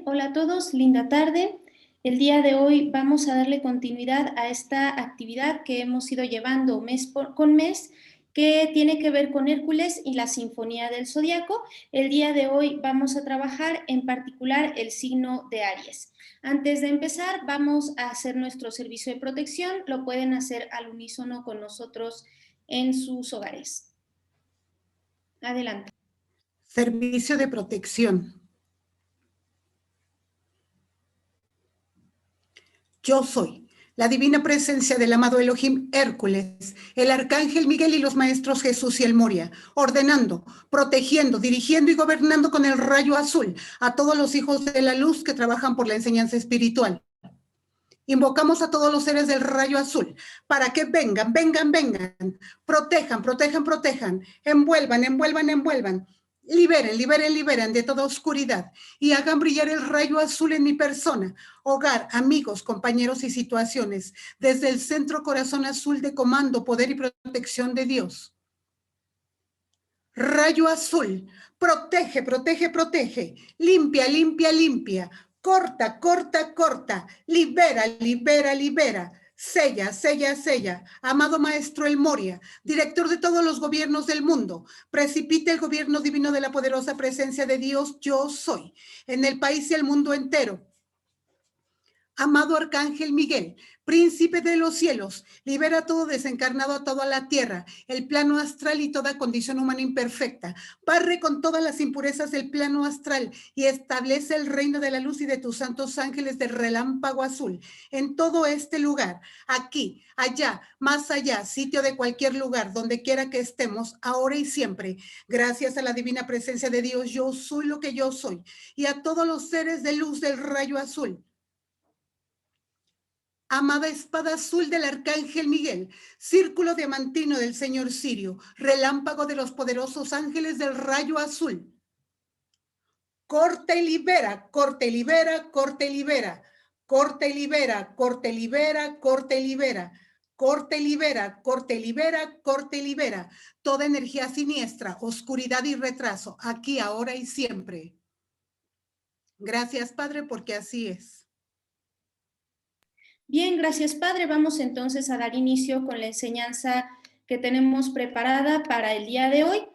hola a todos, linda tarde. El día de hoy vamos a darle continuidad a esta actividad que hemos ido llevando mes con mes, que tiene que ver con Hércules y la Sinfonía del Zodiaco. El día de hoy vamos a trabajar en particular el signo de Aries. Antes de empezar, vamos a hacer nuestro servicio de protección. Lo pueden hacer al unísono con nosotros en sus hogares. Adelante. Servicio de protección. Yo soy la divina presencia del amado Elohim Hércules, el arcángel Miguel y los maestros Jesús y el Moria, ordenando, protegiendo, dirigiendo y gobernando con el rayo azul a todos los hijos de la luz que trabajan por la enseñanza espiritual. Invocamos a todos los seres del rayo azul para que vengan, protejan, envuelvan, liberen de toda oscuridad y hagan brillar el rayo azul en mi persona, hogar, amigos, compañeros y situaciones, desde el centro corazón azul de comando, poder y protección de Dios. Rayo azul, protege, limpia, corta, libera, sella, amado maestro El Moria, director de todos los gobiernos del mundo, precipite el gobierno divino de la poderosa presencia de Dios, yo soy, en el país y el mundo entero. Amado Arcángel Miguel, príncipe de los cielos, libera todo desencarnado a toda la tierra, el plano astral y toda condición humana imperfecta. Barre con todas las impurezas del plano astral y establece el reino de la luz y de tus santos ángeles del relámpago azul. En todo este lugar, aquí, allá, más allá, sitio de cualquier lugar, donde quiera que estemos, ahora y siempre. Gracias a la divina presencia de Dios, yo soy lo que yo soy. Y a todos los seres de luz del rayo azul. Amada espada azul del arcángel Miguel, círculo diamantino del señor Sirio, relámpago de los poderosos ángeles del rayo azul. Corta y libera, toda energía siniestra, oscuridad y retraso, aquí, ahora y siempre. Gracias, Padre, porque así es. Bien, gracias Padre. Vamos entonces a dar inicio con la enseñanza que tenemos preparada para el día de hoy.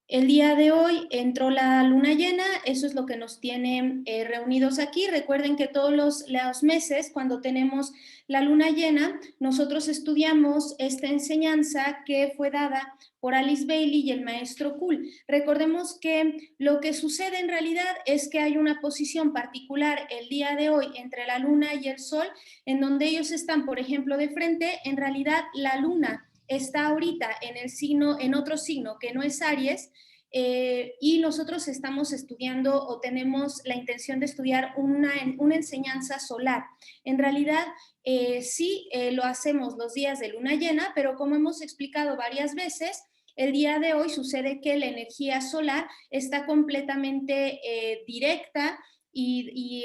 El día de hoy entró la luna llena, eso es lo que nos tiene reunidos aquí. Recuerden que todos los meses, cuando tenemos la luna llena, nosotros estudiamos esta enseñanza que fue dada por Alice Bailey y el maestro Kuhl. Recordemos que lo que sucede en realidad es que hay una posición particular el día de hoy entre la luna y el sol, en donde ellos están, por ejemplo, de frente. En realidad, la luna está ahorita en el signo, en otro signo que no es Aries, y nosotros estamos estudiando o tenemos la intención de estudiar una enseñanza solar. En realidad, sí lo hacemos los días de luna llena, pero como hemos explicado varias veces, el día de hoy sucede que la energía solar está completamente directa y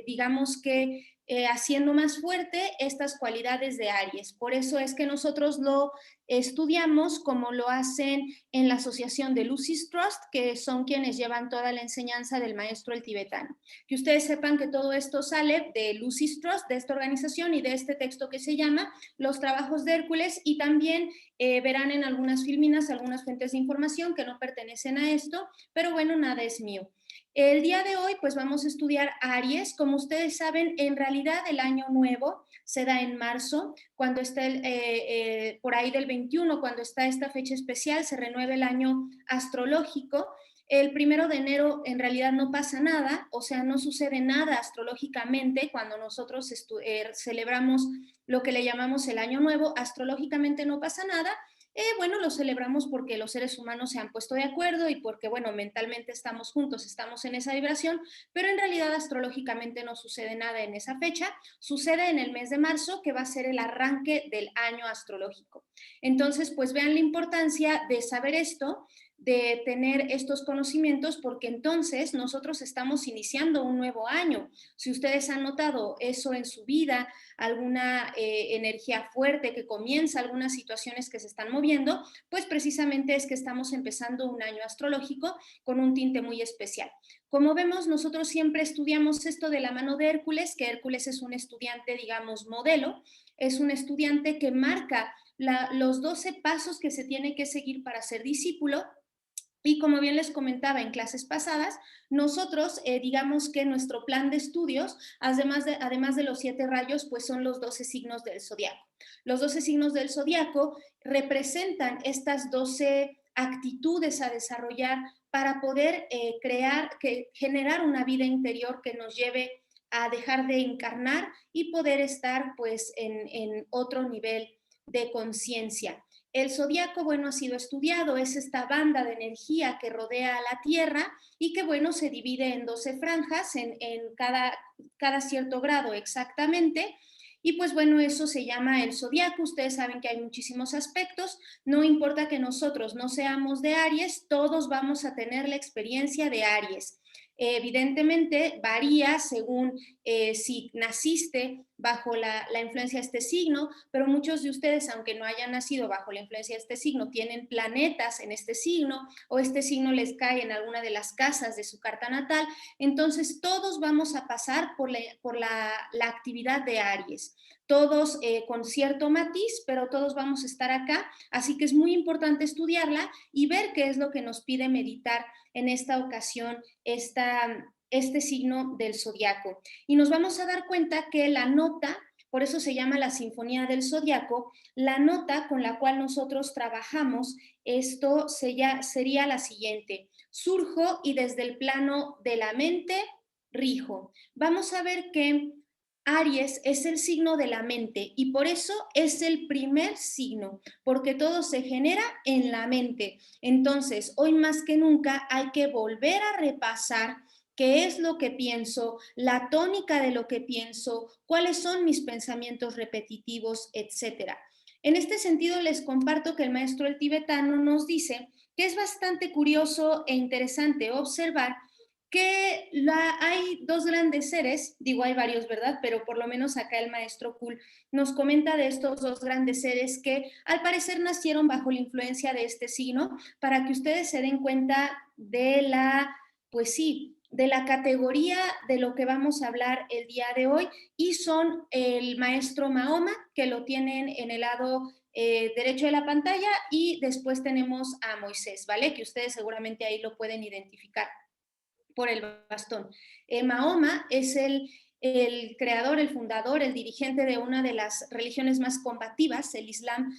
digamos que haciendo más fuerte estas cualidades de Aries. Por eso es que nosotros lo estudiamos como lo hacen en la asociación de Lucis Trust, que son quienes llevan toda la enseñanza del maestro el tibetano. Que ustedes sepan que todo esto sale de Lucis Trust, de esta organización y de este texto que se llama Los Trabajos de Hércules, y también verán en algunas filminas algunas fuentes de información que no pertenecen a esto, pero bueno, nada es mío. El día de hoy pues vamos a estudiar Aries. Como ustedes saben, en realidad el año nuevo se da en marzo, cuando está por ahí del 21, cuando está esta fecha especial, se renueva el año astrológico. El 1 de enero en realidad no pasa nada, o sea, no sucede nada astrológicamente cuando nosotros celebramos lo que le llamamos el año nuevo. Astrológicamente no pasa nada. Bueno, lo celebramos porque los seres humanos se han puesto de acuerdo y porque, bueno, mentalmente estamos juntos, estamos en esa vibración, pero en realidad astrológicamente no sucede nada en esa fecha. Sucede en el mes de marzo, que va a ser el arranque del año astrológico. Entonces, pues vean la importancia de saber esto, de tener estos conocimientos porque entonces nosotros estamos iniciando un nuevo año. Si ustedes han notado eso en su vida, alguna energía fuerte que comienza, algunas situaciones que se están moviendo, pues precisamente es que estamos empezando un año astrológico con un tinte muy especial. Como vemos, nosotros siempre estudiamos esto de la mano de Hércules, que Hércules es un estudiante, digamos, modelo, es un estudiante que marca los 12 pasos que se tiene que seguir para ser discípulo. Y como bien les comentaba en clases pasadas, nosotros, digamos que nuestro plan de estudios, además de los 7 rayos, pues son los 12 signos del zodiaco. Los 12 signos del zodiaco representan estas 12 actitudes a desarrollar para poder generar una vida interior que nos lleve a dejar de encarnar y poder estar pues en otro nivel de conciencia. El zodiaco, bueno, ha sido estudiado, es esta banda de energía que rodea a la Tierra y que, bueno, se divide en 12 franjas, en cada cierto grado exactamente. Y pues bueno, eso se llama el zodiaco. Ustedes saben que hay muchísimos aspectos. No importa que nosotros no seamos de Aries, todos vamos a tener la experiencia de Aries. Evidentemente varía según si naciste bajo la influencia de este signo, pero muchos de ustedes, aunque no hayan nacido bajo la influencia de este signo, tienen planetas en este signo o este signo les cae en alguna de las casas de su carta natal. Entonces todos vamos a pasar por la actividad de Aries. Todos con cierto matiz, pero todos vamos a estar acá, así que es muy importante estudiarla y ver qué es lo que nos pide meditar en esta ocasión este signo del zodiaco. Y nos vamos a dar cuenta que la nota, por eso se llama la Sinfonía del Zodiaco, la nota con la cual nosotros trabajamos, esto sería la siguiente: surjo y desde el plano de la mente rijo. Vamos a ver que Aries es el signo de la mente y por eso es el primer signo, porque todo se genera en la mente. Entonces, hoy más que nunca hay que volver a repasar qué es lo que pienso, la tónica de lo que pienso, cuáles son mis pensamientos repetitivos, etcétera. En este sentido, les comparto que el maestro el tibetano nos dice que es bastante curioso e interesante observar que hay dos grandes seres, digo hay varios, ¿verdad? Pero por lo menos acá el maestro Kuhl nos comenta de estos dos grandes seres que al parecer nacieron bajo la influencia de este signo, para que ustedes se den cuenta de pues sí, de la categoría de lo que vamos a hablar el día de hoy, y son el maestro Mahoma, que lo tienen en el lado derecho de la pantalla, y después tenemos a Moisés, ¿vale? Que ustedes seguramente ahí lo pueden identificar por el bastón. Mahoma es el creador, el fundador, el dirigente de una de las religiones más combativas, el Islam,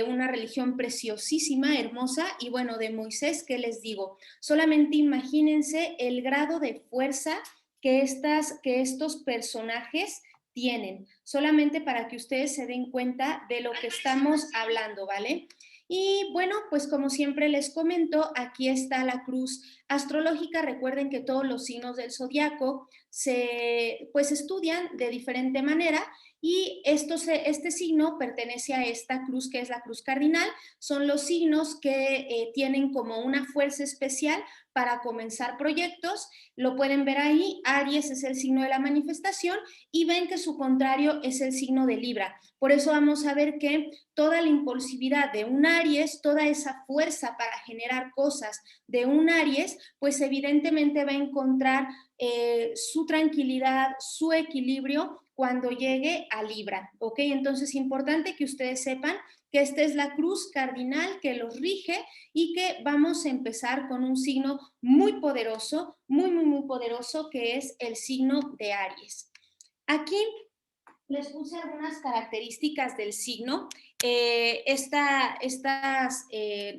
una religión preciosísima, hermosa, y bueno, de Moisés, ¿qué les digo? Solamente imagínense el grado de fuerza que estos personajes tienen, solamente para que ustedes se den cuenta de lo que estamos hablando, ¿vale? Y bueno, pues como siempre les comento, aquí está la cruz astrológica. Recuerden que todos los signos del zodiaco se estudian de diferente manera y este signo pertenece a esta cruz que es la cruz cardinal. Son los signos que tienen como una fuerza especial para comenzar proyectos. Lo pueden ver ahí. Aries es el signo de la manifestación y ven que su contrario es el signo de Libra. Por eso vamos a ver que toda la impulsividad de un Aries, toda esa fuerza para generar cosas de un Aries, pues evidentemente va a encontrar su tranquilidad, su equilibrio cuando llegue a Libra, ¿ok? Entonces es importante que ustedes sepan que esta es la cruz cardinal que los rige y que vamos a empezar con un signo muy poderoso, muy, muy, muy poderoso, que es el signo de Aries. Aquí les puse algunas características del signo. Estas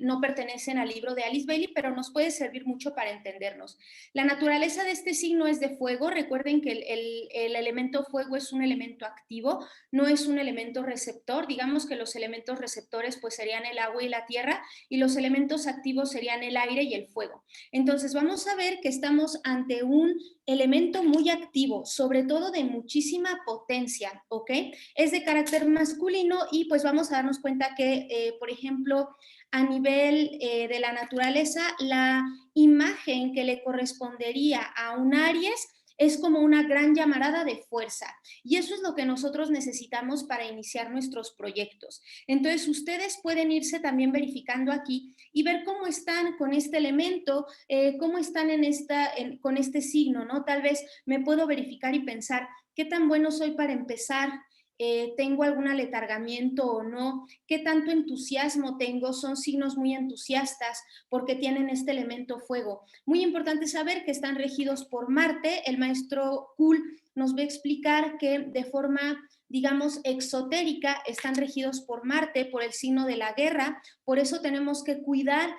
no pertenecen al libro de Alice Bailey, pero nos puede servir mucho para entendernos. La naturaleza de este signo es de fuego. Recuerden que el elemento fuego es un elemento activo, no es un elemento receptor. Digamos que los elementos receptores pues serían el agua y la tierra, y los elementos activos serían el aire y el fuego. Entonces vamos a ver que estamos ante un elemento muy activo, sobre todo de muchísima potencia, ¿ok? Es de carácter masculino y pues vamos vamos a darnos cuenta que, por ejemplo, a nivel de la naturaleza, la imagen que le correspondería a un Aries es como una gran llamarada de fuerza. Y eso es lo que nosotros necesitamos para iniciar nuestros proyectos. Entonces, ustedes pueden irse también verificando aquí y ver cómo están con este elemento, cómo están con este signo, ¿no? Tal vez me puedo verificar y pensar qué tan bueno soy para empezar, tengo algún aletargamiento o no, qué tanto entusiasmo tengo, son signos muy entusiastas porque tienen este elemento fuego. Muy importante saber que están regidos por Marte. El maestro Kuhl nos va a explicar que de forma, digamos, exotérica están regidos por Marte, por el signo de la guerra. Por eso tenemos que cuidar,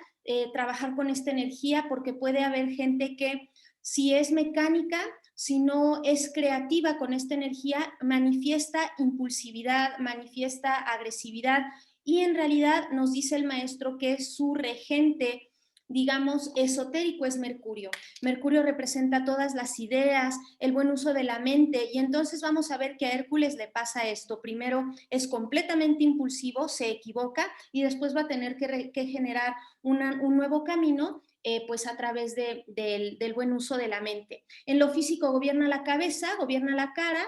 trabajar con esta energía, porque puede haber gente que, si es mecánica, si no es creativa con esta energía, manifiesta impulsividad, manifiesta agresividad, y en realidad nos dice el maestro que su regente, digamos, esotérico es Mercurio. Mercurio representa todas las ideas, el buen uso de la mente, y entonces vamos a ver que a Hércules le pasa esto. Primero es completamente impulsivo, se equivoca, y después va a tener que generar un nuevo camino, pues a través del buen uso de la mente. En lo físico gobierna la cabeza, gobierna la cara.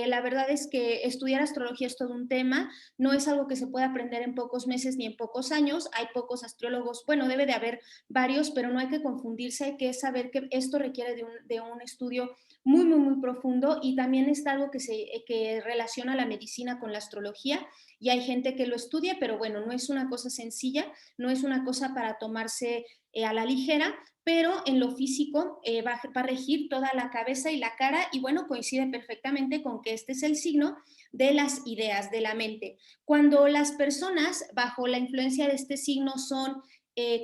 La verdad es que estudiar astrología es todo un tema, no es algo que se pueda aprender en pocos meses ni en pocos años. Hay pocos astrólogos, bueno, debe de haber varios, pero no hay que confundirse, hay que saber que esto requiere de un estudio muy, muy, muy profundo, y también está algo que relaciona la medicina con la astrología, y hay gente que lo estudia, pero bueno, no es una cosa sencilla, no es una cosa para tomarse a la ligera, pero en lo físico va a regir toda la cabeza y la cara, y bueno, coincide perfectamente con que este es el signo de las ideas, de la mente. Cuando las personas bajo la influencia de este signo son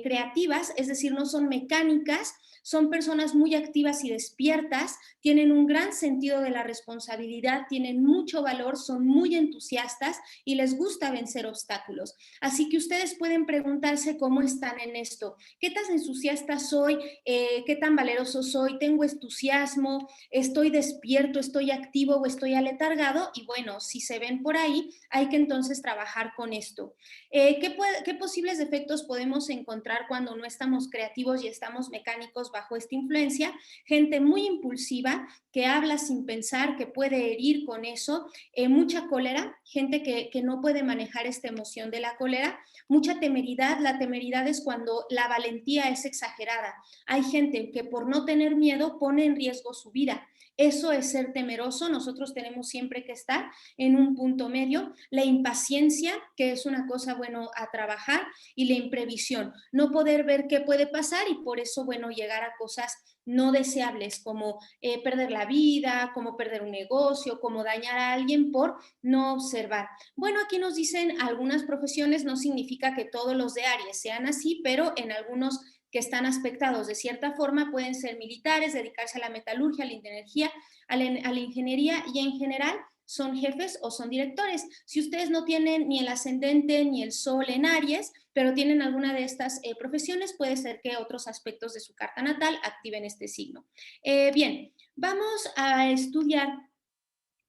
creativas, es decir, no son mecánicas, son personas muy activas y despiertas, tienen un gran sentido de la responsabilidad, tienen mucho valor, son muy entusiastas y les gusta vencer obstáculos. Así que ustedes pueden preguntarse cómo están en esto. ¿Qué tan entusiasta soy? ¿Qué tan valeroso soy? ¿Tengo entusiasmo? ¿Estoy despierto? ¿Estoy activo o estoy aletargado? Y bueno, si se ven por ahí, hay que entonces trabajar con esto. ¿Qué posibles efectos podemos encontrar cuando no estamos creativos y estamos mecánicos bajo esta influencia? Gente muy impulsiva, que habla sin pensar, que puede herir con eso, mucha cólera, gente que no puede manejar esta emoción de la cólera, mucha temeridad. La temeridad es cuando la valentía es exagerada. Hay gente que por no tener miedo pone en riesgo su vida. Eso es ser temeroso. Nosotros tenemos siempre que estar en un punto medio. La impaciencia, que es una cosa, bueno, a trabajar, y la imprevisión, no poder ver qué puede pasar, y por eso, bueno, llegar a cosas no deseables, como perder la vida, como perder un negocio, como dañar a alguien por no observar. Bueno, aquí nos dicen algunas profesiones, no significa que todos los de Aries sean así, pero en algunos que están aspectados de cierta forma pueden ser militares, dedicarse a la metalurgia, a la energía, a la ingeniería, y en general son jefes o son directores. Si ustedes no tienen ni el ascendente ni el sol en Aries, pero tienen alguna de estas profesiones, puede ser que otros aspectos de su carta natal activen este signo. Bien, vamos a estudiar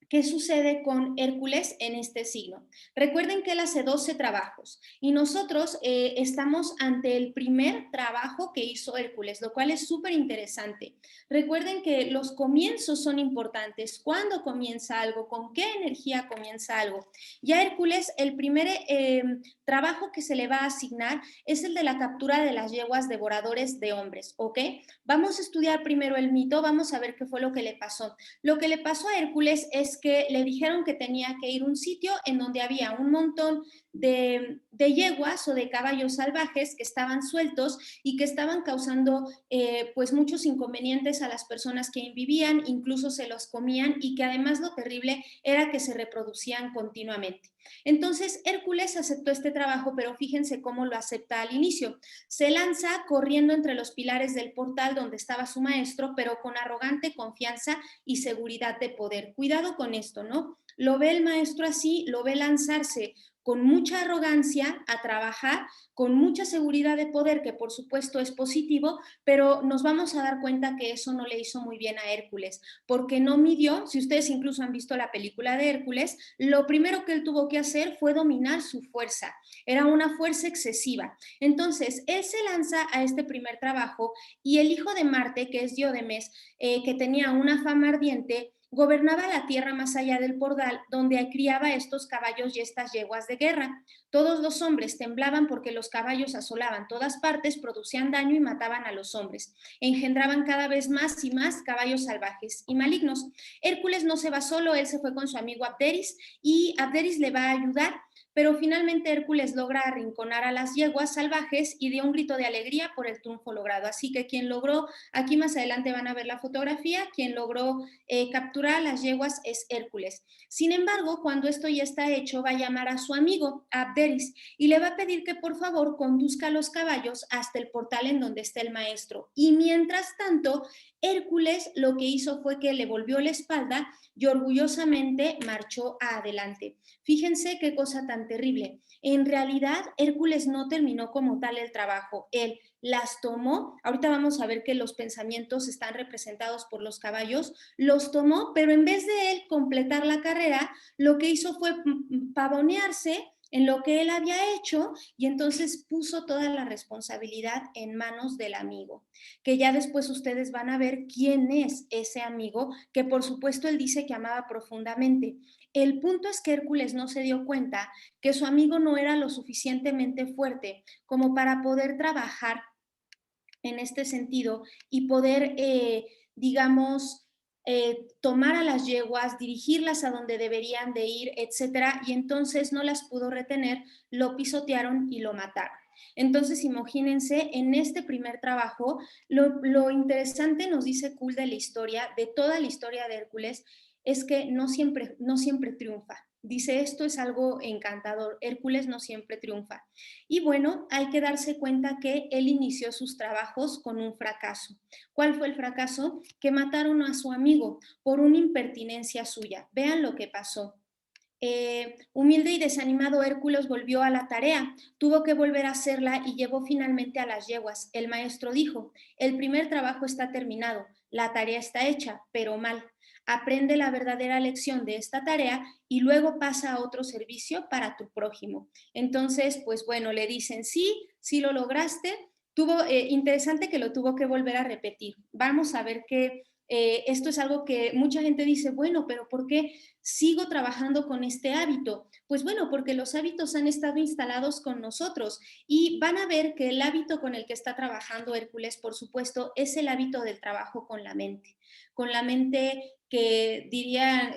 ¿qué sucede con Hércules en este signo? Recuerden que él hace 12 trabajos, y nosotros estamos ante el primer trabajo que hizo Hércules, lo cual es súper interesante. Recuerden que los comienzos son importantes. ¿Cuándo comienza algo? ¿Con qué energía comienza algo? Y a Hércules el primer trabajo que se le va a asignar es el de la captura de las yeguas devoradores de hombres, ¿ok? Vamos a estudiar primero el mito, vamos a ver qué fue lo que le pasó. Lo que le pasó a Hércules es que le dijeron que tenía que ir a un sitio en donde había un montón de yeguas o de caballos salvajes que estaban sueltos y que estaban causando pues muchos inconvenientes a las personas que vivían, incluso se los comían, y que además lo terrible era que se reproducían continuamente. Entonces Hércules aceptó este trabajo, pero fíjense cómo lo acepta al inicio. Se lanza corriendo entre los pilares del portal donde estaba su maestro, pero con arrogante confianza y seguridad de poder. Cuidado con esto, ¿no? Lo ve el maestro así, lo ve lanzarse con mucha arrogancia a trabajar, con mucha seguridad de poder, que por supuesto es positivo, pero nos vamos a dar cuenta que eso no le hizo muy bien a Hércules, porque no midió, si ustedes incluso han visto la película de Hércules, lo primero que él tuvo que hacer fue dominar su fuerza, era una fuerza excesiva. Entonces, él se lanza a este primer trabajo y el hijo de Marte, que es Diómedes, que tenía una fama ardiente, gobernaba la tierra más allá del portal, donde criaba estos caballos y estas yeguas de guerra. Todos los hombres temblaban porque los caballos asolaban todas partes, producían daño y mataban a los hombres. Engendraban cada vez más y más caballos salvajes y malignos. Hércules no se va solo, él se fue con su amigo Abderis y Abderis le va a ayudar, pero finalmente Hércules logra arrinconar a las yeguas salvajes y dio un grito de alegría por el triunfo logrado. Así que quien logró, aquí más adelante van a ver la fotografía, quien logró capturar a las yeguas es Hércules. Sin embargo, cuando esto ya está hecho, va a llamar a su amigo Abderis y le va a pedir que por favor conduzca a los caballos hasta el portal en donde está el maestro. Y mientras tanto, Hércules lo que hizo fue que le volvió la espalda y orgullosamente marchó adelante. Fíjense qué cosa tan terrible. En realidad, Hércules no terminó como tal el trabajo, él las tomó, ahorita vamos a ver que los pensamientos están representados por los caballos, los tomó, pero en vez de él completar la carrera, lo que hizo fue pavonearse en lo que él había hecho y entonces puso toda la responsabilidad en manos del amigo, que ya después ustedes van a ver quién es ese amigo, que por supuesto él dice que amaba profundamente. El punto es que Hércules no se dio cuenta que su amigo no era lo suficientemente fuerte como para poder trabajar en este sentido y poder, digamos, tomar a las yeguas, dirigirlas a donde deberían de ir, etcétera, y entonces no las pudo retener, lo pisotearon y lo mataron. Entonces, imagínense, en este primer trabajo, lo interesante nos dice Cool de la historia, de toda la historia de Hércules, es que no siempre triunfa. Dice, esto es algo encantador, Hércules no siempre triunfa. Y bueno, hay que darse cuenta que él inició sus trabajos con un fracaso. ¿Cuál fue el fracaso? Que mataron a su amigo por una impertinencia suya. Vean lo que pasó. Humilde y desanimado, Hércules volvió a la tarea, tuvo que volver a hacerla y llevó finalmente a las yeguas. El maestro dijo, el primer trabajo está terminado, la tarea está hecha, pero mal. Aprende la verdadera lección de esta tarea y luego pasa a otro servicio para tu prójimo. Entonces, pues bueno, le dicen, sí, sí lo lograste. Tuvo, interesante que lo tuvo que volver a repetir. Vamos a ver que esto es algo que mucha gente dice, bueno, pero ¿por qué sigo trabajando con este hábito? Pues bueno, porque los hábitos han estado instalados con nosotros y van a ver que el hábito con el que está trabajando Hércules, por supuesto, es el hábito del trabajo con la mente que diría,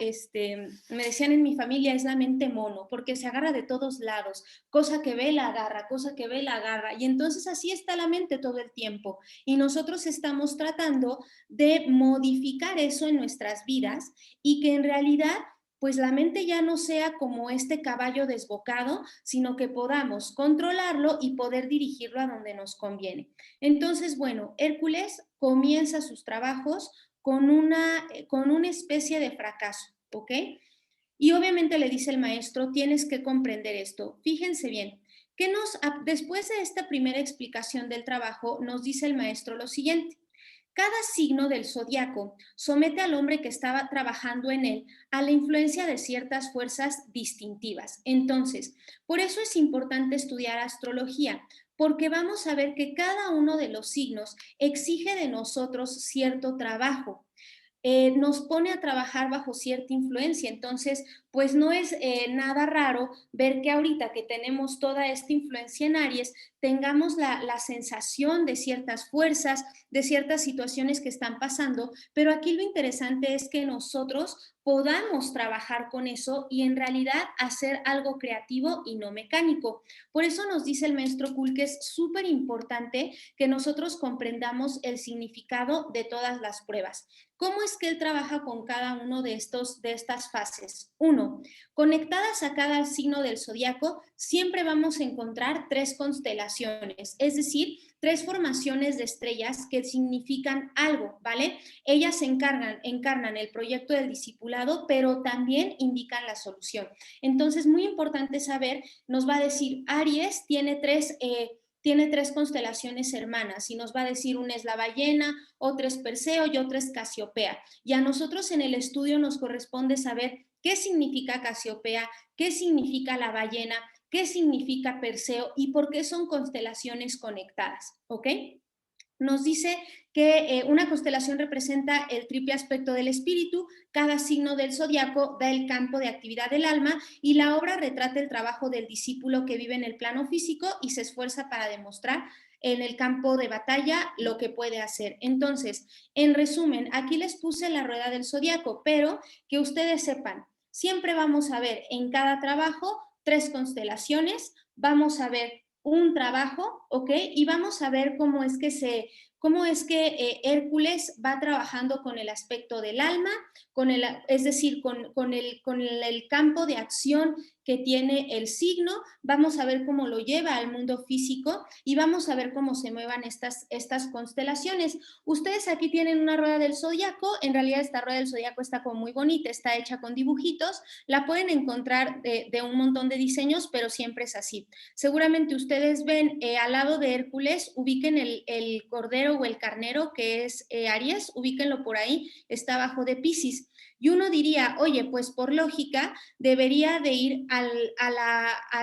me decían en mi familia, es la mente mono, porque se agarra de todos lados, cosa que ve la agarra, cosa que ve la agarra, y entonces así está la mente todo el tiempo, y nosotros estamos tratando de modificar eso en nuestras vidas y que en realidad pues la mente ya no sea como este caballo desbocado, sino que podamos controlarlo y poder dirigirlo a donde nos conviene. Entonces, bueno, Hércules comienza sus trabajos con una especie de fracaso, ¿ok? Y obviamente le dice el maestro, tienes que comprender esto. Fíjense bien, que después de esta primera explicación del trabajo, nos dice el maestro lo siguiente. Cada signo del zodiaco somete al hombre que estaba trabajando en él a la influencia de ciertas fuerzas distintivas. Entonces, por eso es importante estudiar astrología, porque vamos a ver que cada uno de los signos exige de nosotros cierto trabajo. Nos pone a trabajar bajo cierta influencia. Entonces, pues no es nada raro ver que ahorita que tenemos toda esta influencia en Aries, tengamos la sensación de ciertas fuerzas, de ciertas situaciones que están pasando, pero aquí lo interesante es que nosotros podamos trabajar con eso y en realidad hacer algo creativo y no mecánico. Por eso nos dice el maestro Kuhl que es súper importante que nosotros comprendamos el significado de todas las pruebas. ¿Cómo es que él trabaja con cada uno de estas fases? Uno, conectadas a cada signo del zodiaco, siempre vamos a encontrar tres constelaciones, es decir, tres formaciones de estrellas que significan algo, ¿vale? Ellas encarnan el proyecto del discipulado, pero también indican la solución. Entonces, muy importante saber, nos va a decir, Aries tiene tres constelaciones hermanas y nos va a decir una es la ballena, otra es Perseo y otra es Casiopea. Y a nosotros en el estudio nos corresponde saber qué significa Casiopea, qué significa la ballena, qué significa Perseo y por qué son constelaciones conectadas, ¿ok? Nos dice que una constelación representa el triple aspecto del espíritu, cada signo del zodiaco da el campo de actividad del alma y la obra retrata el trabajo del discípulo que vive en el plano físico y se esfuerza para demostrar en el campo de batalla lo que puede hacer. Entonces, en resumen, aquí les puse la rueda del zodiaco, pero que ustedes sepan, siempre vamos a ver en cada trabajo tres constelaciones, vamos a ver un trabajo, ¿ok? Y vamos a ver cómo es que Hércules va trabajando con el aspecto del alma, es decir, con el campo de acción que tiene el signo, vamos a ver cómo lo lleva al mundo físico y vamos a ver cómo se muevan estas constelaciones. Ustedes aquí tienen una rueda del zodiaco, en realidad esta rueda del zodiaco está como muy bonita, está hecha con dibujitos, la pueden encontrar de un montón de diseños, pero siempre es así. Seguramente ustedes ven al lado de Hércules, ubiquen el cordero o el carnero que es Aries, ubíquenlo por ahí, está abajo de Piscis. Y uno diría, oye, pues por lógica debería de ir a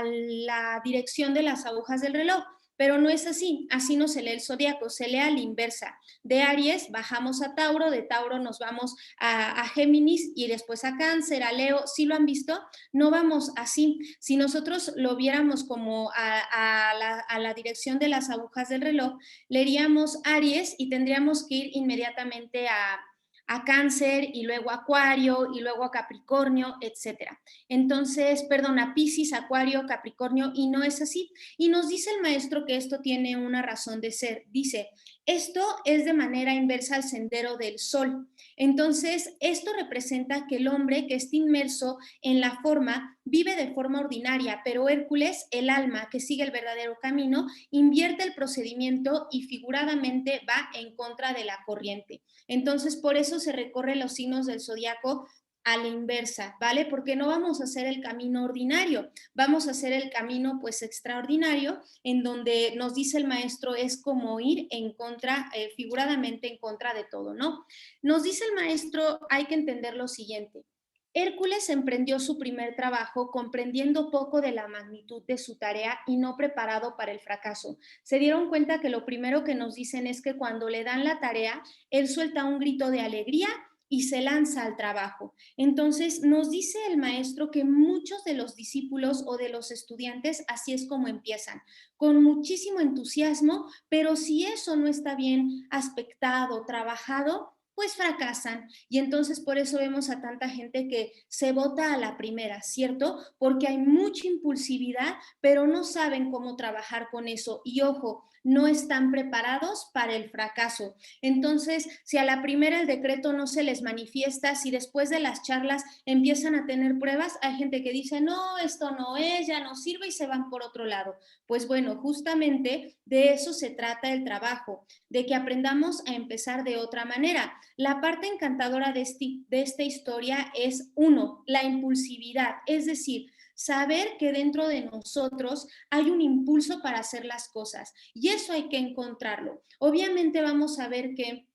la dirección de las agujas del reloj, pero no es así no se lee el zodiaco, se lee a la inversa. De Aries bajamos a Tauro, de Tauro nos vamos a Géminis y después a Cáncer, a Leo. ¿Sí lo han visto? No vamos así. Si nosotros lo viéramos como a la dirección de las agujas del reloj, leeríamos Aries y tendríamos que ir inmediatamente a Cáncer y luego a Acuario y luego a Capricornio, etcétera. Entonces, perdón, a Piscis, Acuario, Capricornio, y no es así. Y nos dice el maestro que esto tiene una razón de ser. Dice, esto es de manera inversa al sendero del sol. Entonces, esto representa que el hombre que está inmerso en la forma vive de forma ordinaria, pero Hércules, el alma que sigue el verdadero camino, invierte el procedimiento y figuradamente va en contra de la corriente. Entonces, por eso se recorren los signos del zodiaco a la inversa, ¿vale? Porque no vamos a hacer el camino ordinario, vamos a hacer el camino pues extraordinario, en donde nos dice el maestro es como ir en contra, figuradamente en contra de todo, ¿no? Nos dice el maestro, hay que entender lo siguiente. Hércules emprendió su primer trabajo comprendiendo poco de la magnitud de su tarea y no preparado para el fracaso. Se dieron cuenta que lo primero que nos dicen es que cuando le dan la tarea, él suelta un grito de alegría y se lanza al trabajo. Entonces, nos dice el maestro que muchos de los discípulos o de los estudiantes así es como empiezan, con muchísimo entusiasmo, pero si eso no está bien aspectado, trabajado, pues fracasan. Y entonces por eso vemos a tanta gente que se bota a la primera, ¿cierto? Porque hay mucha impulsividad, pero no saben cómo trabajar con eso. Y ojo, no están preparados para el fracaso. Entonces, si a la primera el decreto no se les manifiesta, si después de las charlas empiezan a tener pruebas, hay gente que dice, no, esto no es, ya no sirve y se van por otro lado. Pues bueno, justamente de eso se trata el trabajo, de que aprendamos a empezar de otra manera. La parte encantadora de esta historia es, uno, la impulsividad, es decir, saber que dentro de nosotros hay un impulso para hacer las cosas y eso hay que encontrarlo. Obviamente vamos a ver que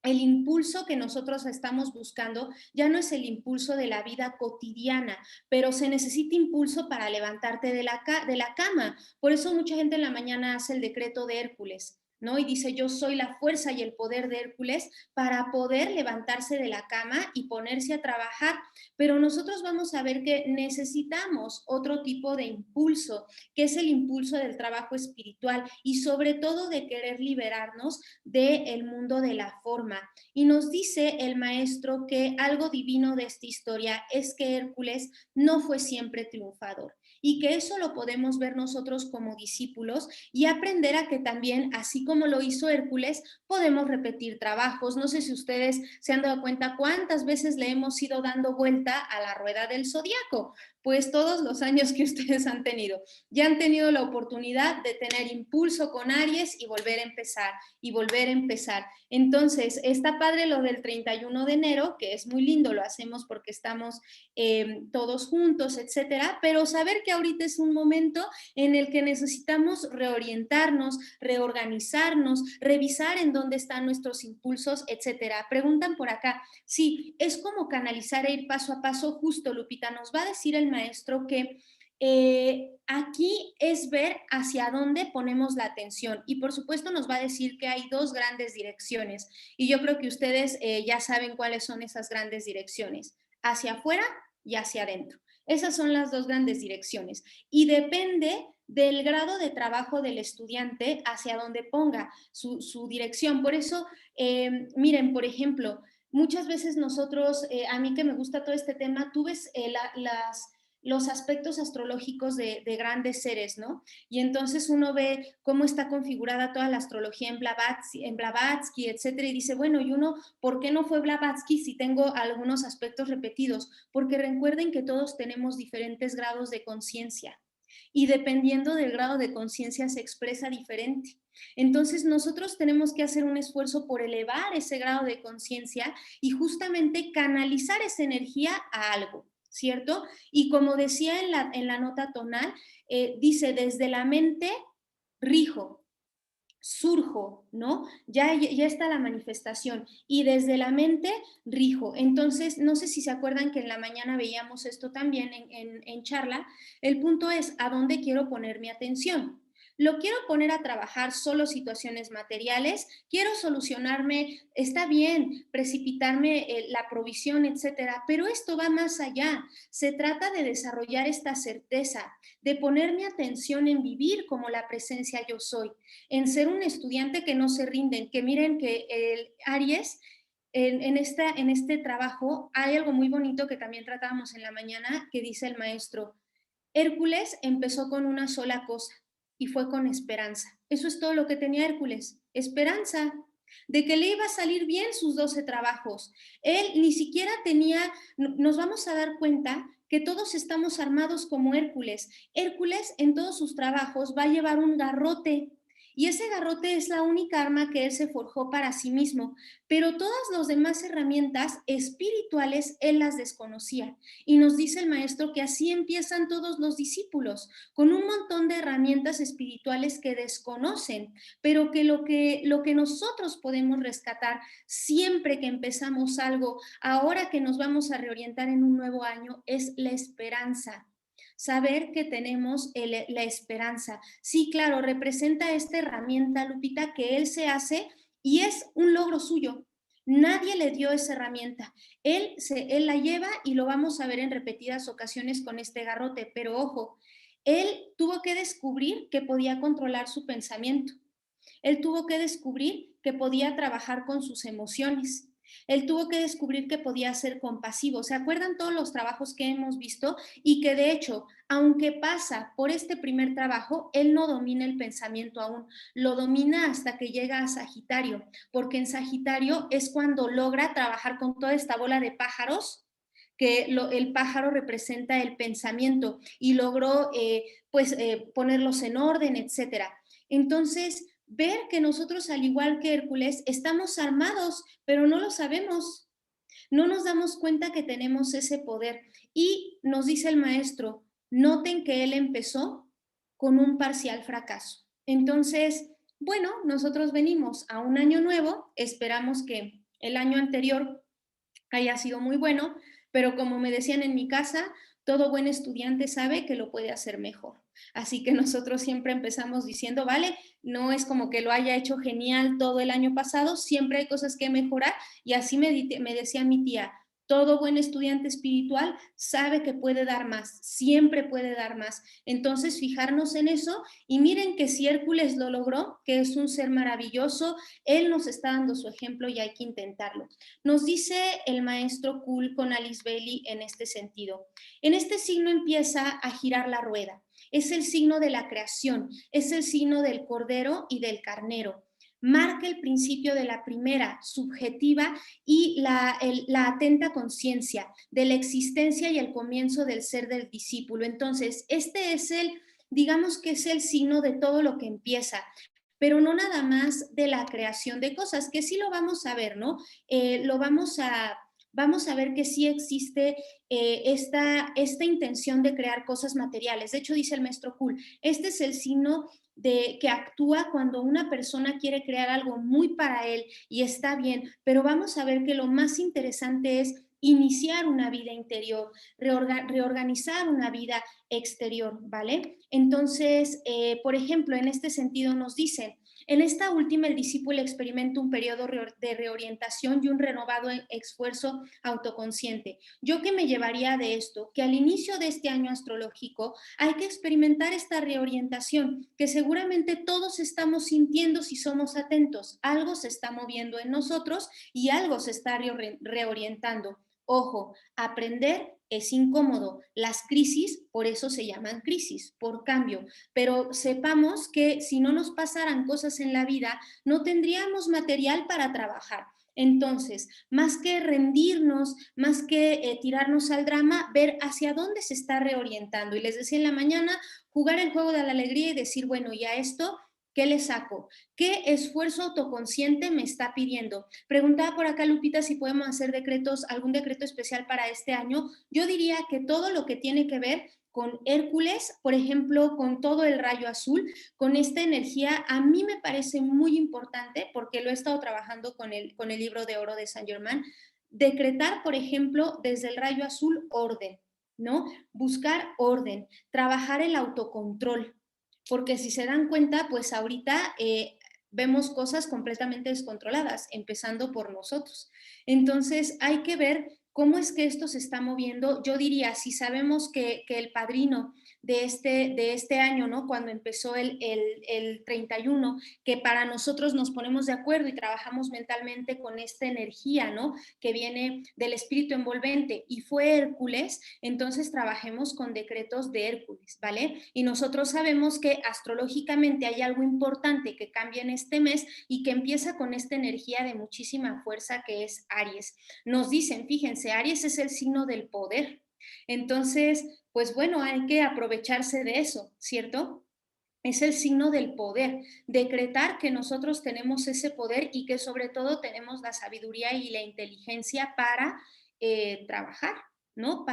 el impulso que nosotros estamos buscando ya no es el impulso de la vida cotidiana, pero se necesita impulso para levantarte de la cama. Por eso mucha gente en la mañana hace el decreto de Hércules, ¿no? Y dice, yo soy la fuerza y el poder de Hércules para poder levantarse de la cama y ponerse a trabajar. Pero nosotros vamos a ver que necesitamos otro tipo de impulso, que es el impulso del trabajo espiritual y sobre todo de querer liberarnos del mundo de la forma. Y nos dice el maestro que algo divino de esta historia es que Hércules no fue siempre triunfador. y que eso lo podemos ver nosotros como discípulos y aprender a que también, así como lo hizo Hércules, podemos repetir trabajos. No sé si ustedes se han dado cuenta cuántas veces le hemos ido dando vuelta a la rueda del zodiaco, pues todos los años que ustedes han tenido. Ya han tenido la oportunidad de tener impulso con Aries y volver a empezar, y volver a empezar. Entonces, está padre lo del 31 de enero, que es muy lindo, lo hacemos porque estamos todos juntos, etcétera, pero saber que ahorita es un momento en el que necesitamos reorientarnos, reorganizarnos, revisar en dónde están nuestros impulsos, etcétera. Preguntan por acá, sí, es como canalizar e ir paso a paso, justo, Lupita, nos va a decir el maestro que aquí es ver hacia dónde ponemos la atención y por supuesto nos va a decir que hay dos grandes direcciones y yo creo que ustedes ya saben cuáles son esas grandes direcciones, hacia afuera y hacia adentro. Esas son las dos grandes direcciones y depende del grado de trabajo del estudiante hacia donde ponga su dirección. Por eso, miren, por ejemplo, muchas veces nosotros, a mí que me gusta todo este tema, tú ves los aspectos astrológicos de grandes seres, ¿no? Y entonces uno ve cómo está configurada toda la astrología en Blavatsky, etcétera, y dice, bueno, y uno, ¿por qué no fue Blavatsky si tengo algunos aspectos repetidos? Porque recuerden que todos tenemos diferentes grados de conciencia y dependiendo del grado de conciencia se expresa diferente. Entonces nosotros tenemos que hacer un esfuerzo por elevar ese grado de conciencia y justamente canalizar esa energía a algo, ¿cierto? Y como decía en la nota tonal, dice, desde la mente rijo, surjo, ¿no? Ya está la manifestación y desde la mente rijo. Entonces, no sé si se acuerdan que en la mañana veíamos esto también en charla. El punto es, ¿a dónde quiero poner mi atención? Lo quiero poner a trabajar solo situaciones materiales, quiero solucionarme, está bien, precipitarme la provisión, etcétera, pero esto va más allá. Se trata de desarrollar esta certeza, de poner mi atención en vivir como la presencia yo soy, en ser un estudiante que no se rinden, que miren que el Aries en este trabajo hay algo muy bonito que también tratábamos en la mañana, que dice el maestro, Hércules empezó con una sola cosa y fue con esperanza. Eso es todo lo que tenía Hércules, esperanza de que le iba a salir bien sus 12 trabajos. Él ni siquiera tenía, nos vamos a dar cuenta que todos estamos armados como Hércules. Hércules en todos sus trabajos va a llevar un garrote y ese garrote es la única arma que él se forjó para sí mismo, pero todas las demás herramientas espirituales él las desconocía. Y nos dice el maestro que así empiezan todos los discípulos, con un montón de herramientas espirituales que desconocen, pero que lo que nosotros podemos rescatar siempre que empezamos algo, ahora que nos vamos a reorientar en un nuevo año, es la esperanza. Saber que tenemos la esperanza. Sí, claro, representa esta herramienta, Lupita, que él se hace y es un logro suyo. Nadie le dio esa herramienta. Él la lleva y lo vamos a ver en repetidas ocasiones con este garrote, pero ojo, él tuvo que descubrir que podía controlar su pensamiento. Él tuvo que descubrir que podía trabajar con sus emociones. Él tuvo que descubrir que podía ser compasivo. ¿Se acuerdan todos los trabajos que hemos visto? Y que de hecho, aunque pasa por este primer trabajo, él no domina el pensamiento aún. Lo domina hasta que llega a Sagitario, porque en Sagitario es cuando logra trabajar con toda esta bola de pájaros que el pájaro representa el pensamiento y logró ponerlos en orden, etcétera. Entonces, ver que nosotros, al igual que Hércules, estamos armados, pero no lo sabemos. No nos damos cuenta que tenemos ese poder. Y nos dice el maestro, noten que él empezó con un parcial fracaso. Entonces, bueno, nosotros venimos a un año nuevo, esperamos que el año anterior haya sido muy bueno, pero como me decían en mi casa, todo buen estudiante sabe que lo puede hacer mejor. Así que nosotros siempre empezamos diciendo, vale, no es como que lo haya hecho genial todo el año pasado, siempre hay cosas que mejorar y así me decía mi tía, Todo buen estudiante espiritual sabe que puede dar más, siempre puede dar más. Entonces, fijarnos en eso y miren que si Hércules lo logró, que es un ser maravilloso, él nos está dando su ejemplo y hay que intentarlo. Nos dice el maestro Kuhl con Alice Bailey en este sentido. En este signo empieza a girar la rueda. Es el signo de la creación, es el signo del cordero y del carnero. Marca el principio de la primera, subjetiva, y la atenta conciencia de la existencia y el comienzo del ser del discípulo. Entonces, este es digamos que es el signo de todo lo que empieza, pero no nada más de la creación de cosas, que sí lo vamos a ver, ¿no? Vamos a ver que sí existe esta intención de crear cosas materiales. De hecho, dice el maestro Kuhl, este es el signo que actúa cuando una persona quiere crear algo muy para él y está bien, pero vamos a ver que lo más interesante es iniciar una vida interior, reorganizar una vida exterior, ¿vale? Entonces, por ejemplo, en este sentido nos dicen, en esta última, el discípulo experimenta un periodo de reorientación y un renovado esfuerzo autoconsciente. ¿Yo qué me llevaría de esto? Que al inicio de este año astrológico hay que experimentar esta reorientación, que seguramente todos estamos sintiendo si somos atentos. Algo se está moviendo en nosotros y algo se está reorientando. Ojo, aprender es incómodo. Las crisis, por eso se llaman crisis, por cambio. Pero sepamos que si no nos pasaran cosas en la vida, no tendríamos material para trabajar. Entonces, más que rendirnos, más que tirarnos al drama, ver hacia dónde se está reorientando. Y les decía en la mañana, jugar el juego de la alegría y decir, bueno, y a esto, ¿qué le saco? ¿Qué esfuerzo autoconsciente me está pidiendo? Preguntaba por acá Lupita si podemos hacer algún decreto especial para este año. Yo diría que todo lo que tiene que ver con Hércules, por ejemplo, con todo el rayo azul, con esta energía, a mí me parece muy importante, porque lo he estado trabajando con el libro de oro de Saint Germain, decretar, por ejemplo, desde el rayo azul, orden, ¿no? Buscar orden, trabajar el autocontrol, porque si se dan cuenta, pues ahorita vemos cosas completamente descontroladas, empezando por nosotros. Entonces hay que ver cómo es que esto se está moviendo. Yo diría, si sabemos que el padrino de este año, ¿no? Cuando empezó el 31, que para nosotros nos ponemos de acuerdo y trabajamos mentalmente con esta energía, ¿no? Que viene del espíritu envolvente y fue Hércules, entonces trabajemos con decretos de Hércules, ¿vale? Y nosotros sabemos que astrológicamente hay algo importante que cambia en este mes y que empieza con esta energía de muchísima fuerza que es Aries. Nos dicen, fíjense, Aries es el signo del poder. Entonces, pues bueno, hay que aprovecharse de eso, ¿cierto? Es el signo del poder, decretar que nosotros tenemos ese poder y que sobre todo tenemos la sabiduría y la inteligencia para trabajar, ¿no?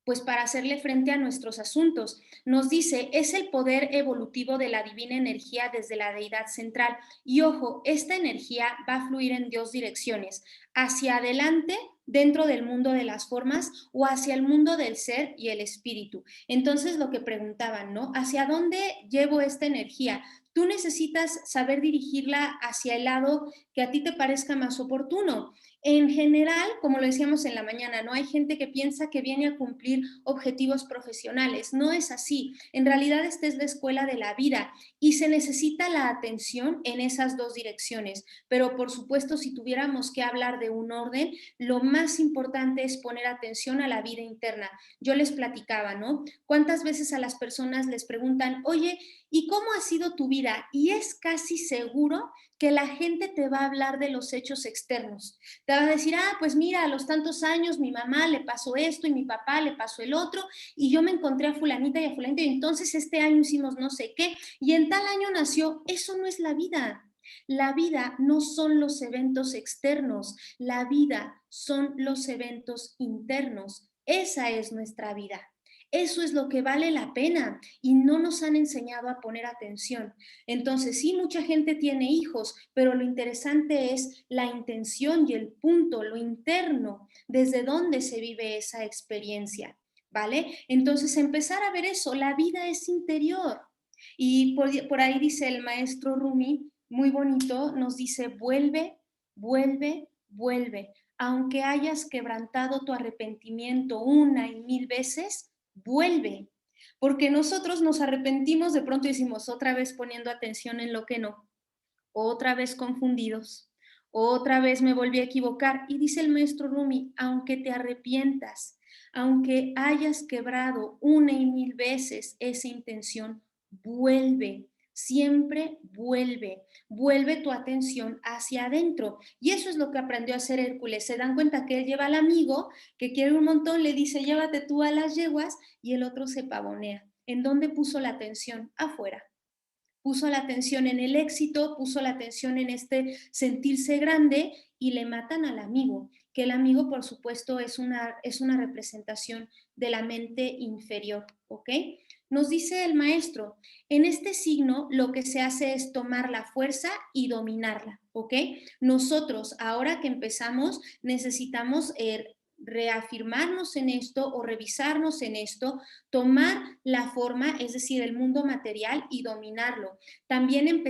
Pues para hacerle frente a nuestros asuntos. Nos dice, es el poder evolutivo de la divina energía desde la deidad central. Y ojo, esta energía va a fluir en dos direcciones, hacia adelante dentro del mundo de las formas o hacia el mundo del ser y el espíritu. Entonces lo que preguntaban, ¿no? ¿Hacia dónde llevo esta energía? Tú necesitas saber dirigirla hacia el lado que a ti te parezca más oportuno. En general, como lo decíamos en la mañana, no hay gente que piensa que viene a cumplir objetivos profesionales. No es así. En realidad, esta es la escuela de la vida y se necesita la atención en esas dos direcciones. Pero por supuesto, si tuviéramos que hablar de un orden, lo más importante es poner atención a la vida interna. Yo les platicaba, ¿no? ¿Cuántas veces a las personas les preguntan, oye, ¿y cómo ha sido tu vida? Y es casi seguro que la gente te va a hablar de los hechos externos. Te va a decir, pues mira, a los tantos años mi mamá le pasó esto y mi papá le pasó el otro y yo me encontré a fulanita y a fulanita y entonces este año hicimos no sé qué y en tal año nació. Eso no es la vida. La vida no son los eventos externos, la vida son los eventos internos. Esa es nuestra vida. Eso es lo que vale la pena y no nos han enseñado a poner atención. Entonces, sí, mucha gente tiene hijos, pero lo interesante es la intención y el punto, lo interno, desde dónde se vive esa experiencia, ¿vale? Entonces, empezar a ver eso, la vida es interior. Y por ahí dice el maestro Rumi, muy bonito, nos dice, vuelve, vuelve, vuelve. aunque hayas quebrantado tu arrepentimiento una y mil veces, vuelve. Porque nosotros nos arrepentimos de pronto y decimos otra vez poniendo atención en lo que no, otra vez confundidos, otra vez me volví a equivocar. Y dice el maestro Rumi, aunque te arrepientas, aunque hayas quebrado una y mil veces esa intención, vuelve, siempre vuelve, vuelve tu atención hacia adentro. Y eso es lo que aprendió a hacer Hércules. Se dan cuenta que él lleva al amigo que quiere un montón, le dice, llévate tú a las yeguas, y el otro se pavonea. ¿En dónde puso la atención? Afuera. Puso la atención en el éxito, puso la atención en este sentirse grande y le matan al amigo, que el amigo por supuesto es una representación de la mente inferior, ¿ok? Nos dice el maestro, en este signo lo que se hace es tomar la fuerza y dominarla, ¿ok? Nosotros ahora que empezamos necesitamos reafirmarnos en esto o revisarnos en esto, tomar la forma, es decir, el mundo material y dominarlo. También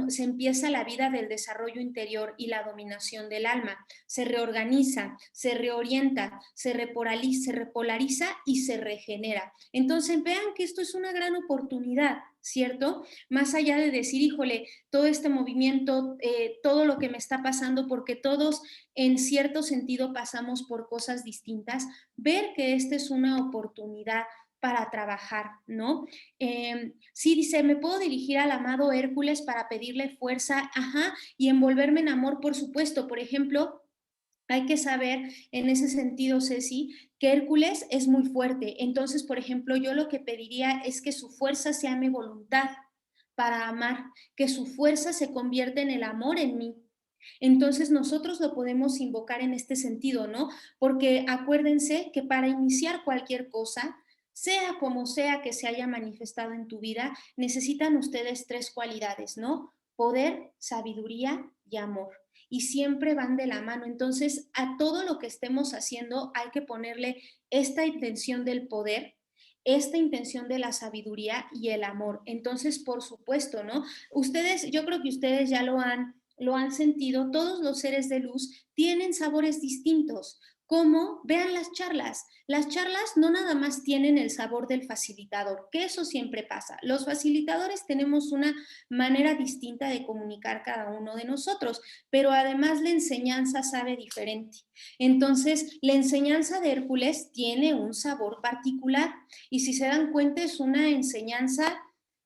se empieza la vida del desarrollo interior y la dominación del alma. Se reorganiza, se reorienta, se repolariza y se regenera. Entonces vean que esto es una gran oportunidad, ¿cierto? Más allá de decir, híjole, todo este movimiento, todo lo que me está pasando, porque todos en cierto sentido pasamos por cosas distintas, ver que esta es una oportunidad para trabajar, ¿no? Sí, dice, me puedo dirigir al amado Hércules para pedirle fuerza, ajá, y envolverme en amor, por supuesto. Por ejemplo, hay que saber en ese sentido, Ceci, que Hércules es muy fuerte. Entonces, por ejemplo, yo lo que pediría es que su fuerza sea mi voluntad para amar, que su fuerza se convierta en el amor en mí. Entonces nosotros lo podemos invocar en este sentido, ¿no? Porque acuérdense que para iniciar cualquier cosa, sea como sea que se haya manifestado en tu vida, necesitan ustedes tres cualidades, ¿no? Poder, sabiduría y amor. Y siempre van de la mano. Entonces, a todo lo que estemos haciendo hay que ponerle esta intención del poder, esta intención de la sabiduría y el amor. Entonces, por supuesto, ¿no? Ustedes, yo creo que ustedes ya lo han sentido, todos los seres de luz tienen sabores distintos. Como, vean las charlas no nada más tienen el sabor del facilitador, que eso siempre pasa. Los facilitadores tenemos una manera distinta de comunicar cada uno de nosotros, pero además la enseñanza sabe diferente. Entonces, la enseñanza de Hércules tiene un sabor particular y si se dan cuenta es una enseñanza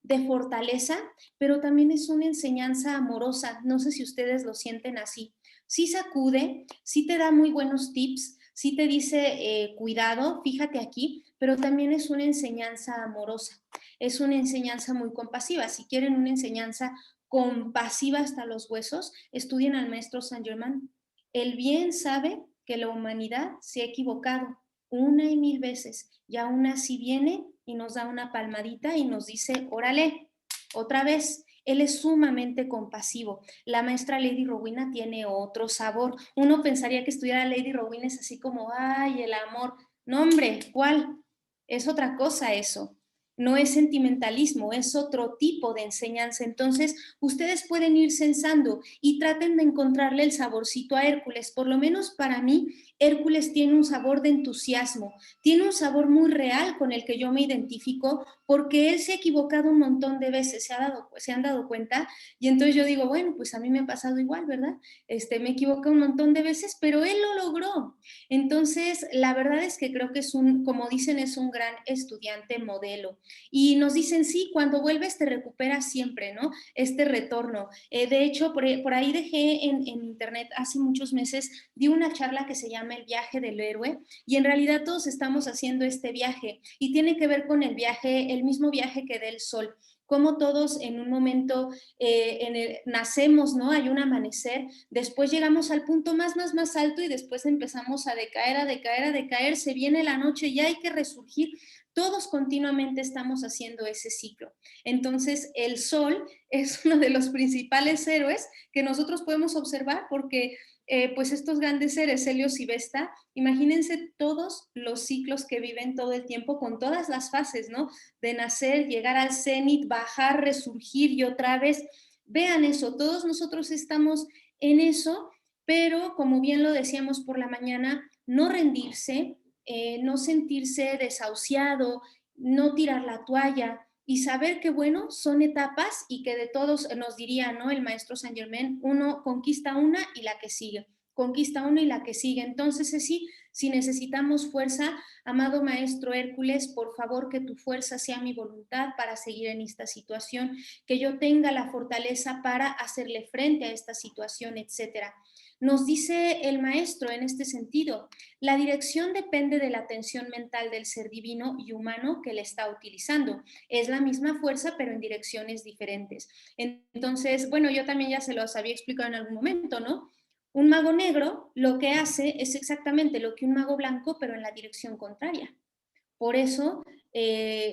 de fortaleza, pero también es una enseñanza amorosa. No sé si ustedes lo sienten así. Sí sacude, sí te da muy buenos tips, sí te dice cuidado, fíjate aquí, pero también es una enseñanza amorosa, es una enseñanza muy compasiva. Si quieren una enseñanza compasiva hasta los huesos, estudien al maestro Saint Germain. El bien sabe que la humanidad se ha equivocado una y mil veces y aún así viene y nos da una palmadita y nos dice, órale, otra vez. Él es sumamente compasivo. La maestra Lady Rowena tiene otro sabor. Uno pensaría que estudiar a Lady Rowena es así como, ay, el amor. No, hombre, ¿cuál? Es otra cosa eso. No es sentimentalismo, es otro tipo de enseñanza. Entonces, ustedes pueden ir censando y traten de encontrarle el saborcito a Hércules. Por lo menos para mí, Hércules tiene un sabor de entusiasmo, tiene un sabor muy real con el que yo me identifico porque él se ha equivocado un montón de veces, se han dado cuenta y entonces yo digo, bueno, pues a mí me ha pasado igual, ¿verdad? Me equivoqué un montón de veces, pero él lo logró. Entonces, la verdad es que creo que es como dicen, es un gran estudiante modelo. Y nos dicen, sí, cuando vuelves te recuperas siempre, ¿no? Este retorno. De hecho, por ahí dejé en internet hace muchos meses, di una charla que se llama El viaje del héroe y en realidad todos estamos haciendo este viaje y tiene que ver con el viaje, el mismo viaje que da el sol, como todos en un momento nacemos, ¿no? Hay un amanecer, después llegamos al punto más alto y después empezamos a decaer, se viene la noche y hay que resurgir. Todos continuamente estamos haciendo ese ciclo. Entonces, el sol es uno de los principales héroes que nosotros podemos observar porque pues estos grandes seres, Helios y Vesta, imagínense todos los ciclos que viven todo el tiempo con todas las fases, ¿no? De nacer, llegar al cenit, bajar, resurgir y otra vez. Vean eso, todos nosotros estamos en eso pero como bien lo decíamos por la mañana, no rendirse, no sentirse desahuciado, no tirar la toalla y saber que, bueno, son etapas y que de todos nos diría, ¿no? El maestro Saint Germain, uno conquista una y la que sigue, conquista una y la que sigue. Entonces, sí, si necesitamos fuerza, amado maestro Hércules, por favor que tu fuerza sea mi voluntad para seguir en esta situación, que yo tenga la fortaleza para hacerle frente a esta situación, etcétera. Nos dice el maestro en este sentido, la dirección depende de la atención mental del ser divino y humano que le está utilizando. Es la misma fuerza, pero en direcciones diferentes. Entonces, bueno, yo también ya se los había explicado en algún momento, ¿no? Un mago negro lo que hace es exactamente lo que un mago blanco, pero en la dirección contraria. Por eso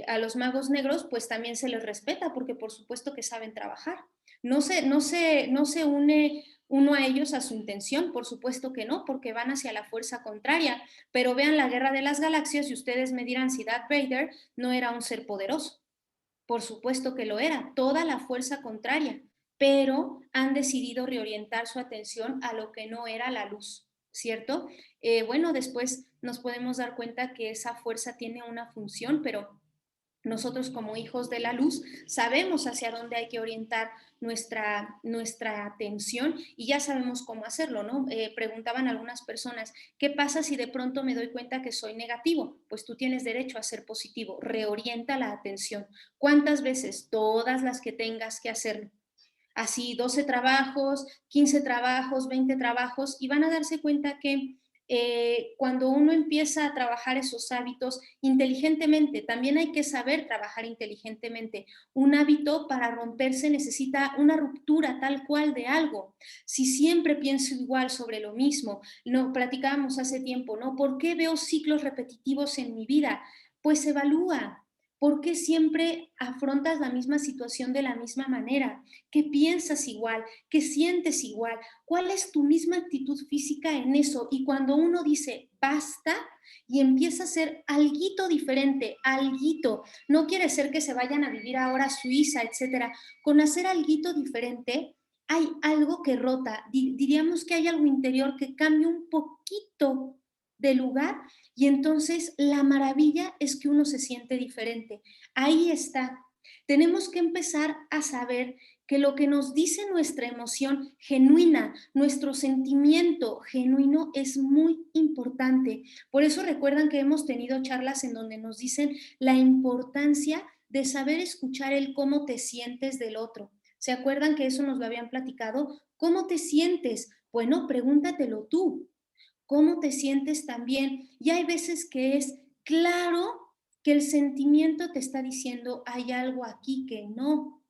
a los magos negros pues también se les respeta, porque por supuesto que saben trabajar. No se une uno a ellos a su intención, por supuesto que no, porque van hacia la fuerza contraria. Pero vean la Guerra de las Galaxias y ustedes me dirán si Darth Vader no era un ser poderoso. Por supuesto que lo era, toda la fuerza contraria, pero han decidido reorientar su atención a lo que no era la luz, ¿cierto? Bueno, después nos podemos dar cuenta que esa fuerza tiene una función, pero nosotros como hijos de la luz sabemos hacia dónde hay que orientar nuestra atención y ya sabemos cómo hacerlo, ¿no? Preguntaban algunas personas, ¿qué pasa si de pronto me doy cuenta que soy negativo? Pues tú tienes derecho a ser positivo, reorienta la atención. ¿Cuántas veces? Todas las que tengas que hacerlo. Así 12 trabajos, 15 trabajos, 20 trabajos y van a darse cuenta que cuando uno empieza a trabajar esos hábitos inteligentemente, también hay que saber trabajar inteligentemente. Un hábito para romperse necesita una ruptura tal cual de algo. Si siempre pienso igual sobre lo mismo, no platicábamos hace tiempo, ¿no? ¿Por qué veo ciclos repetitivos en mi vida? Pues evalúa. ¿Por qué siempre afrontas la misma situación de la misma manera? ¿Qué piensas igual? ¿Qué sientes igual? ¿Cuál es tu misma actitud física en eso? Y cuando uno dice basta y empieza a hacer alguito diferente, alguito, no quiere ser que se vayan a vivir ahora a Suiza, etcétera. Con hacer alguito diferente, hay algo que rota. Diríamos que hay algo interior que cambia un poquito de lugar y entonces la maravilla es que uno se siente diferente. Ahí está. Tenemos que empezar a saber que lo que nos dice nuestra emoción genuina, nuestro sentimiento genuino es muy importante. Por eso recuerdan que hemos tenido charlas en donde nos dicen la importancia de saber escuchar el cómo te sientes del otro. ¿Se acuerdan que eso nos lo habían platicado? ¿Cómo te sientes? Bueno, pregúntatelo tú. ¿Cómo te sientes también? Y hay veces que es claro que el sentimiento te está diciendo hay algo aquí que no.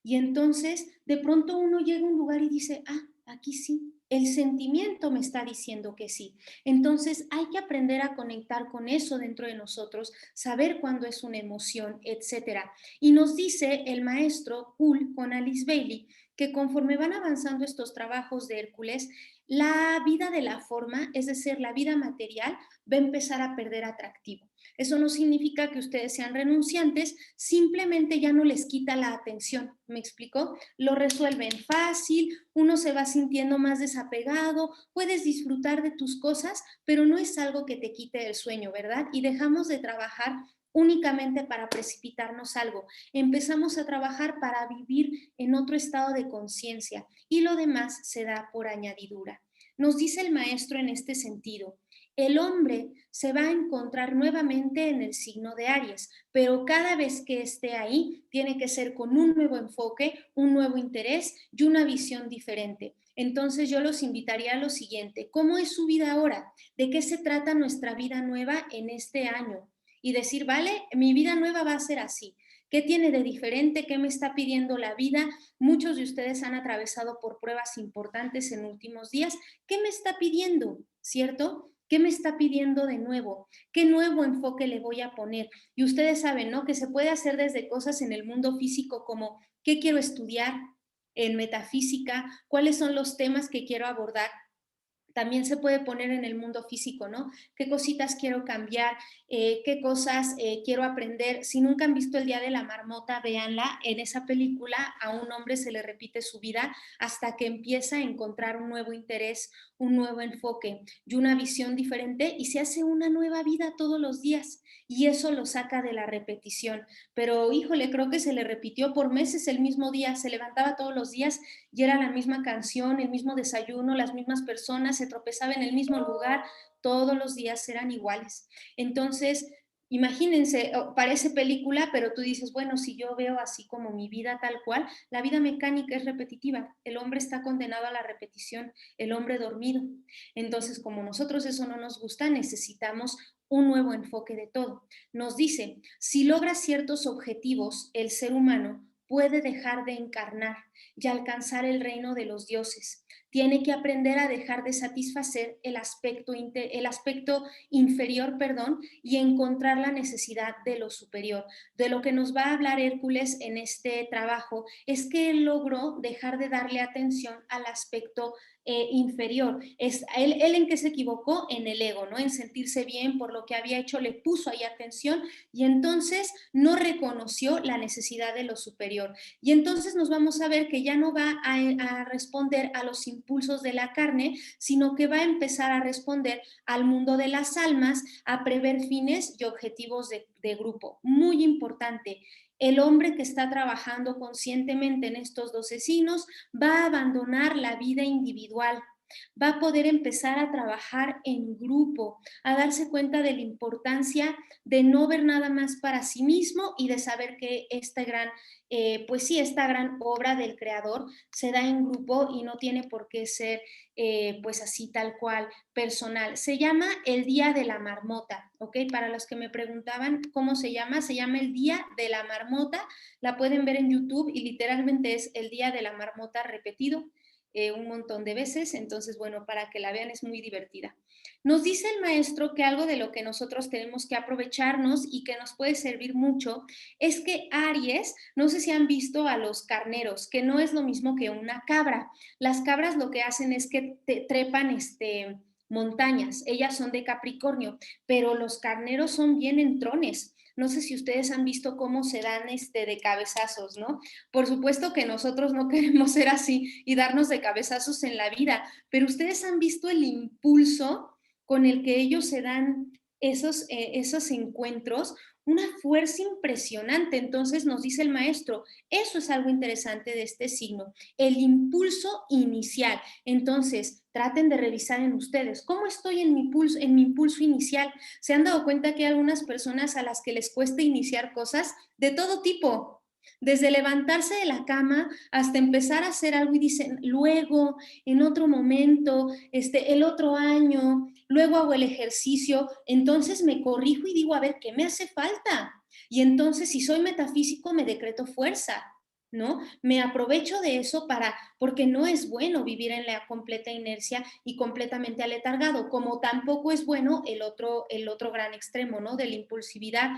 Y entonces de pronto uno llega a un lugar y dice, ah, aquí sí, el sentimiento me está diciendo que sí. Entonces hay que aprender a conectar con eso dentro de nosotros, saber cuándo es una emoción, etcétera. Y nos dice el maestro Cool con Alice Bailey que conforme van avanzando estos trabajos de Hércules, la vida de la forma, es decir, la vida material, va a empezar a perder atractivo. Eso no significa que ustedes sean renunciantes, simplemente ya no les quita la atención, ¿me explico? Lo resuelven fácil, uno se va sintiendo más desapegado, puedes disfrutar de tus cosas, pero no es algo que te quite el sueño, ¿verdad? Y dejamos de trabajar únicamente para precipitarnos algo. Empezamos a trabajar para vivir en otro estado de conciencia y lo demás se da por añadidura. Nos dice el maestro en este sentido, el hombre se va a encontrar nuevamente en el signo de Aries, pero cada vez que esté ahí tiene que ser con un nuevo enfoque, un nuevo interés y una visión diferente. Entonces yo los invitaría a lo siguiente, ¿cómo es su vida ahora? ¿De qué se trata nuestra vida nueva en este año? Y decir, vale, mi vida nueva va a ser así. ¿Qué tiene de diferente? ¿Qué me está pidiendo la vida? Muchos de ustedes han atravesado por pruebas importantes en últimos días. ¿Qué me está pidiendo? ¿Cierto? ¿Qué me está pidiendo de nuevo? ¿Qué nuevo enfoque le voy a poner? Y ustedes saben, ¿no? Que se puede hacer desde cosas en el mundo físico como ¿qué quiero estudiar en metafísica? ¿Cuáles son los temas que quiero abordar? También se puede poner en el mundo físico, ¿no? ¿Qué cositas quiero cambiar? ¿Qué cosas quiero aprender? Si nunca han visto El Día de la Marmota, véanla. En esa película a un hombre se le repite su vida hasta que empieza a encontrar un nuevo interés, un nuevo enfoque y una visión diferente y se hace una nueva vida todos los días. Y eso lo saca de la repetición. Pero híjole, creo que se le repitió por meses el mismo día, se levantaba todos los días y era la misma canción, el mismo desayuno, las mismas personas, se tropezaba en el mismo lugar, todos los días eran iguales. Entonces, imagínense, parece película, pero tú dices, bueno, si yo veo así como mi vida tal cual, la vida mecánica es repetitiva, el hombre está condenado a la repetición, el hombre dormido. Entonces, como nosotros eso no nos gusta, necesitamos un nuevo enfoque de todo. Nos dice, si logra ciertos objetivos, el ser humano puede dejar de encarnar y alcanzar el reino de los dioses. Tiene que aprender a dejar de satisfacer el aspecto inferior, perdón, y encontrar la necesidad de lo superior. De lo que nos va a hablar Hércules en este trabajo es que él logró dejar de darle atención al aspecto inferior. Él en qué se equivocó, en el ego, ¿no? En sentirse bien por lo que había hecho, le puso ahí atención y entonces no reconoció la necesidad de lo superior. Y entonces nos vamos a ver que ya no va a responder a los impulsos de la carne, sino que va a empezar a responder al mundo de las almas, a prever fines y objetivos de grupo. Muy importante. El hombre que está trabajando conscientemente en estos 12 signos va a abandonar la vida individual, va a poder empezar a trabajar en grupo, a darse cuenta de la importancia de no ver nada más para sí mismo y de saber que pues sí, esta gran obra del creador se da en grupo y no tiene por qué ser pues así tal cual personal. Se llama el Día de la Marmota, ¿ok? Para los que me preguntaban cómo se llama el Día de la Marmota, la pueden ver en YouTube y literalmente es el Día de la Marmota repetido un montón de veces, entonces bueno, para que la vean es muy divertida. Nos dice el maestro que algo de lo que nosotros tenemos que aprovecharnos y que nos puede servir mucho es que Aries, no sé si han visto a los carneros, que no es lo mismo que una cabra. Las cabras lo que hacen es que te trepan montañas, ellas son de Capricornio, pero los carneros son bien entrones. No sé si ustedes han visto cómo se dan de cabezazos, ¿no? Por supuesto que nosotros no queremos ser así y darnos de cabezazos en la vida, pero ustedes han visto el impulso con el que ellos se dan esos encuentros, una fuerza impresionante. Entonces nos dice el maestro, eso es algo interesante de este signo, el impulso inicial. Entonces, traten de revisar en ustedes, ¿cómo estoy en mi impulso inicial? ¿Se han dado cuenta que hay algunas personas a las que les cuesta iniciar cosas de todo tipo? Desde levantarse de la cama hasta empezar a hacer algo y dicen, luego, en otro momento, el otro año, luego hago el ejercicio, entonces me corrijo y digo, a ver, ¿qué me hace falta? Y entonces, si soy metafísico, me decreto fuerza, ¿no? Me aprovecho de eso porque no es bueno vivir en la completa inercia y completamente aletargado, como tampoco es bueno el otro gran extremo, ¿no? De la impulsividad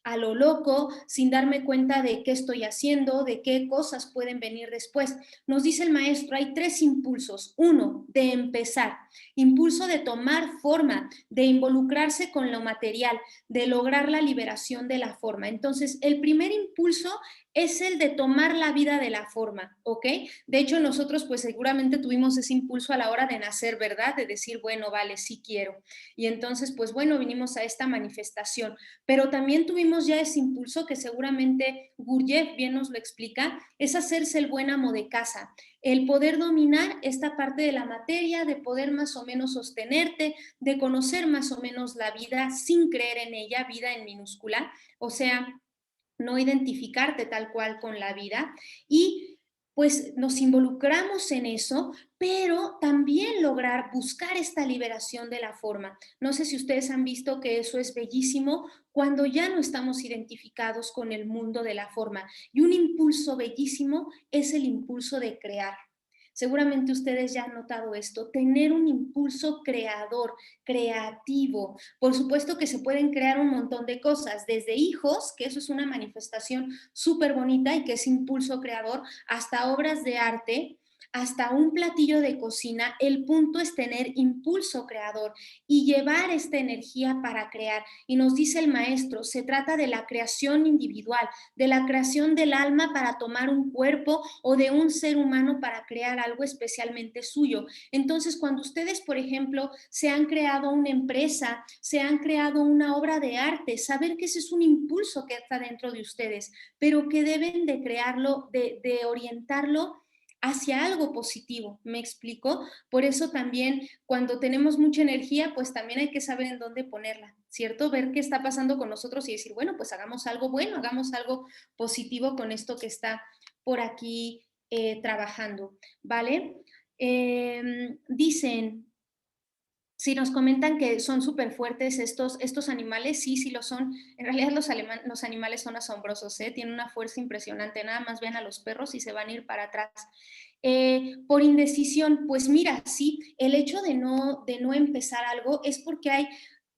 a lo loco, sin darme cuenta de qué estoy haciendo, de qué cosas pueden venir después. Nos dice el maestro, hay tres impulsos. Uno, de empezar, impulso de tomar forma, de involucrarse con lo material, de lograr la liberación de la forma. Entonces, el primer impulso es el de tomar la vida de la forma, ¿ok? De hecho, nosotros pues seguramente tuvimos ese impulso a la hora de nacer, ¿verdad? De decir, bueno, vale, sí quiero. Y entonces, pues bueno, vinimos a esta manifestación. Pero también tuvimos ya ese impulso que seguramente Gurdjieff bien nos lo explica, es hacerse el buen amo de casa, el poder dominar esta parte de la materia, de poder más o menos sostenerte, de conocer más o menos la vida sin creer en ella, vida en minúscula, o sea, no identificarte tal cual con la vida y pues nos involucramos en eso, pero también lograr buscar esta liberación de la forma. No sé si ustedes han visto que eso es bellísimo cuando ya no estamos identificados con el mundo de la forma. Y un impulso bellísimo es el impulso de crear. Seguramente ustedes ya han notado esto, tener un impulso creador, creativo. Por supuesto que se pueden crear un montón de cosas, desde hijos, que eso es una manifestación súper bonita y que es impulso creador, hasta obras de arte, hasta un platillo de cocina, el punto es tener impulso creador y llevar esta energía para crear. Y nos dice el maestro, se trata de la creación individual, de la creación del alma para tomar un cuerpo o de un ser humano para crear algo especialmente suyo. Entonces, cuando ustedes, por ejemplo, se han creado una empresa, se han creado una obra de arte, saber que ese es un impulso que está dentro de ustedes, pero que deben de crearlo, de orientarlo hacia algo positivo, ¿me explico? Por eso también cuando tenemos mucha energía, pues también hay que saber en dónde ponerla, ¿cierto? Ver qué está pasando con nosotros y decir, bueno, pues hagamos algo bueno, hagamos algo positivo con esto que está por aquí trabajando, ¿vale? Dicen, si nos comentan que son súper fuertes estos animales, sí, sí lo son. En realidad los animales son asombrosos, ¿eh? Tienen una fuerza impresionante. Nada más ven a los perros y se van a ir para atrás. Por indecisión, pues mira, sí, el hecho de no empezar algo es porque hay,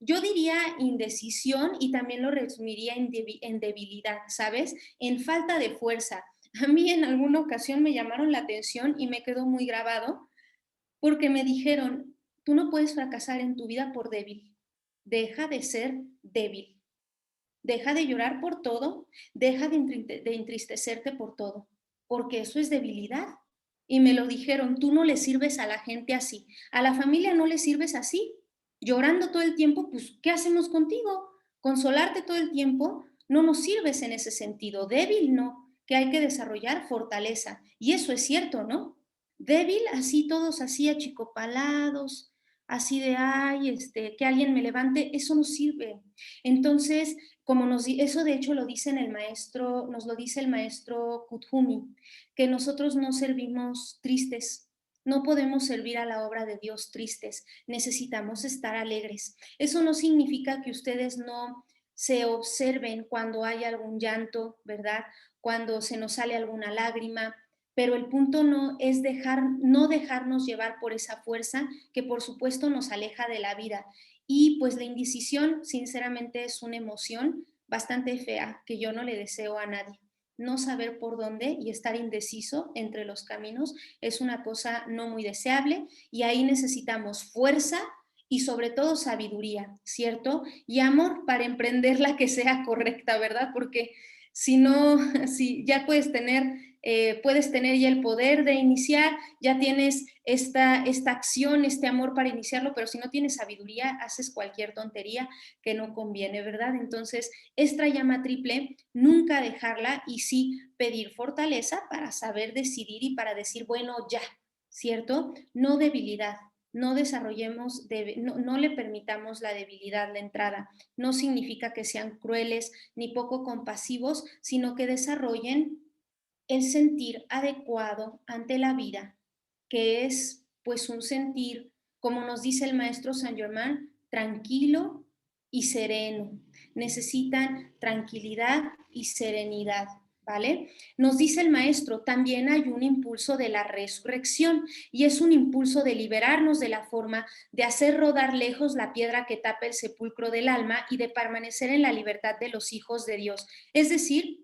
yo diría indecisión y también lo resumiría en debilidad, ¿sabes? En falta de fuerza. A mí en alguna ocasión me llamaron la atención y me quedó muy grabado porque me dijeron, tú no puedes fracasar en tu vida por débil. Deja de ser débil. Deja de llorar por todo. Deja de entristecerte por todo. Porque eso es debilidad. Y me lo dijeron, tú no le sirves a la gente así. A la familia no le sirves así. Llorando todo el tiempo, pues, ¿qué hacemos contigo? Consolarte todo el tiempo, no nos sirves en ese sentido. Débil no, que hay que desarrollar fortaleza. Y eso es cierto, ¿no? Débil, así todos así achicopalados, así de, ay, que alguien me levante, eso no sirve. Entonces, eso de hecho lo dice el maestro, nos lo dice el maestro Kuthumi, que nosotros no servimos tristes, no podemos servir a la obra de Dios tristes, necesitamos estar alegres. Eso no significa que ustedes no se observen cuando hay algún llanto, ¿verdad? Cuando se nos sale alguna lágrima, pero el punto no es no dejarnos llevar por esa fuerza que por supuesto nos aleja de la vida. Y pues la indecisión, sinceramente, es una emoción bastante fea que yo no le deseo a nadie. No saber por dónde y estar indeciso entre los caminos es una cosa no muy deseable y ahí necesitamos fuerza y sobre todo sabiduría, ¿cierto? Y amor para emprender la que sea correcta, ¿verdad? Porque si no, si ya puedes tener ya el poder de iniciar, ya tienes esta acción, este amor para iniciarlo, pero si no tienes sabiduría, haces cualquier tontería que no conviene, ¿verdad? Entonces, esta llama triple, nunca dejarla y sí pedir fortaleza para saber decidir y para decir, bueno, ya, ¿cierto? No debilidad. No desarrollemos, no le permitamos la debilidad, la entrada. No significa que sean crueles ni poco compasivos, sino que desarrollen el sentir adecuado ante la vida, que es pues un sentir, como nos dice el maestro Saint Germain, tranquilo y sereno. Necesitan tranquilidad y serenidad, ¿vale? Nos dice el maestro, también hay un impulso de la resurrección y es un impulso de liberarnos de la forma, de hacer rodar lejos la piedra que tapa el sepulcro del alma y de permanecer en la libertad de los hijos de Dios. Es decir,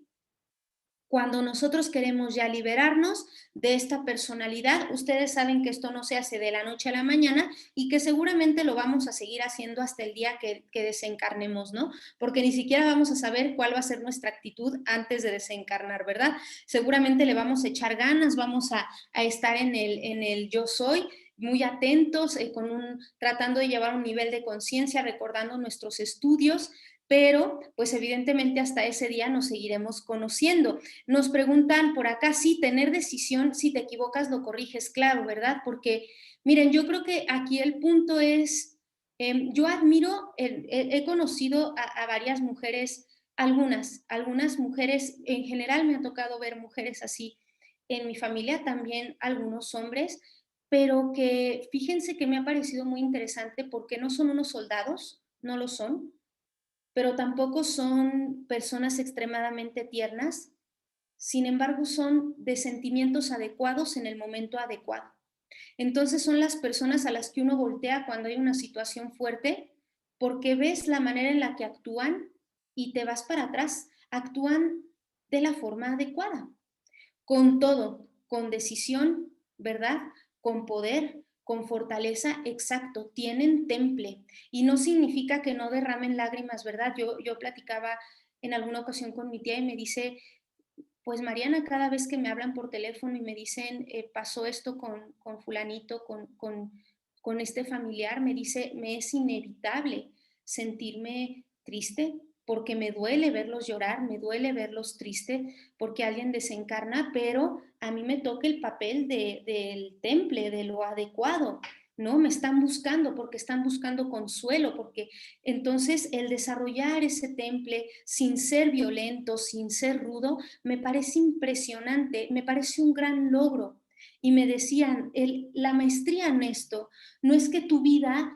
cuando nosotros queremos ya liberarnos de esta personalidad, ustedes saben que esto no se hace de la noche a la mañana y que seguramente lo vamos a seguir haciendo hasta el día que desencarnemos, ¿no? Porque ni siquiera vamos a saber cuál va a ser nuestra actitud antes de desencarnar, ¿verdad? Seguramente le vamos a echar ganas, vamos a estar en el yo soy, muy atentos, tratando de llevar un nivel de conciencia, recordando nuestros estudios, pero pues evidentemente hasta ese día nos seguiremos conociendo. Nos preguntan por acá, sí, tener decisión, si te equivocas lo corriges, claro, ¿verdad? Porque miren, yo creo que aquí el punto es, yo admiro, he conocido a varias mujeres, algunas mujeres, en general me ha tocado ver mujeres así en mi familia, también algunos hombres, pero que fíjense que me ha parecido muy interesante porque no son unos soldados, no lo son, pero tampoco son personas extremadamente tiernas, sin embargo son de sentimientos adecuados en el momento adecuado. Entonces son las personas a las que uno voltea cuando hay una situación fuerte, porque ves la manera en la que actúan y te vas para atrás, actúan de la forma adecuada, con todo, con decisión, ¿verdad? Con poder, con fortaleza, exacto, tienen temple. Y no significa que no derramen lágrimas, ¿verdad? Yo platicaba en alguna ocasión con mi tía y me dice, pues Mariana, cada vez que me hablan por teléfono y me dicen, pasó esto con fulanito, con este familiar, me dice, me es inevitable sentirme triste porque me duele verlos llorar, me duele verlos tristes porque alguien desencarna, pero a mí me toca el papel del temple, de lo adecuado, ¿no? Me están buscando porque están buscando consuelo, porque entonces el desarrollar ese temple sin ser violento, sin ser rudo, me parece impresionante, me parece un gran logro. Y me decían, la maestría en esto no es que tu vida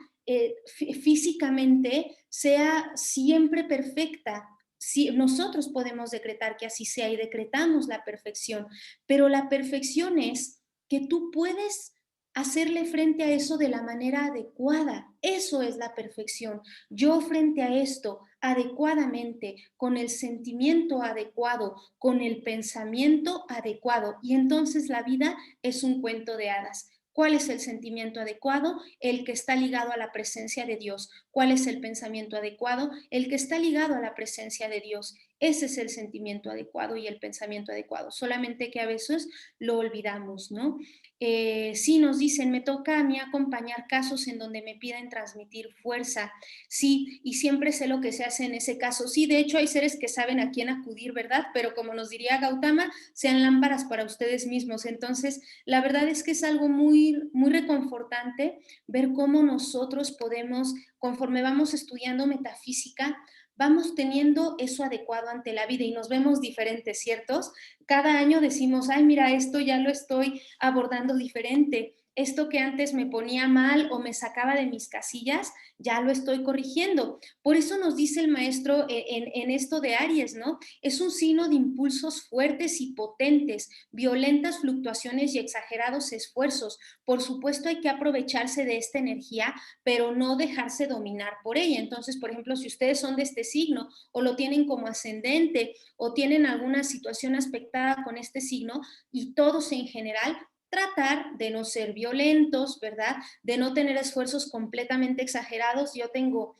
físicamente sea siempre perfecta. Si nosotros podemos decretar que así sea y decretamos la perfección, pero la perfección es que tú puedes hacerle frente a eso de la manera adecuada. Eso es la perfección. Yo frente a esto adecuadamente, con el sentimiento adecuado, con el pensamiento adecuado. Y entonces la vida es un cuento de hadas. ¿Cuál es el sentimiento adecuado? El que está ligado a la presencia de Dios. ¿Cuál es el pensamiento adecuado? El que está ligado a la presencia de Dios. Ese es el sentimiento adecuado y el pensamiento adecuado. Solamente que a veces lo olvidamos, ¿no? Sí, nos dicen, me toca a mí acompañar casos en donde me piden transmitir fuerza. Sí, y siempre sé lo que se hace en ese caso. Sí, de hecho hay seres que saben a quién acudir, ¿verdad? Pero como nos diría Gautama, sean lámparas para ustedes mismos. Entonces, la verdad es que es algo muy, muy reconfortante ver cómo nosotros podemos, conforme vamos estudiando metafísica, vamos teniendo eso adecuado ante la vida y nos vemos diferentes, ¿ciertos? Cada año decimos, ay, mira, esto ya lo estoy abordando diferente. Esto que antes me ponía mal o me sacaba de mis casillas, ya lo estoy corrigiendo. Por eso nos dice el maestro en esto de Aries, ¿no? Es un signo de impulsos fuertes y potentes, violentas fluctuaciones y exagerados esfuerzos. Por supuesto hay que aprovecharse de esta energía, pero no dejarse dominar por ella. Entonces, por ejemplo, si ustedes son de este signo o lo tienen como ascendente o tienen alguna situación aspectada con este signo y todos en general, tratar de no ser violentos, ¿verdad? De no tener esfuerzos completamente exagerados. Yo tengo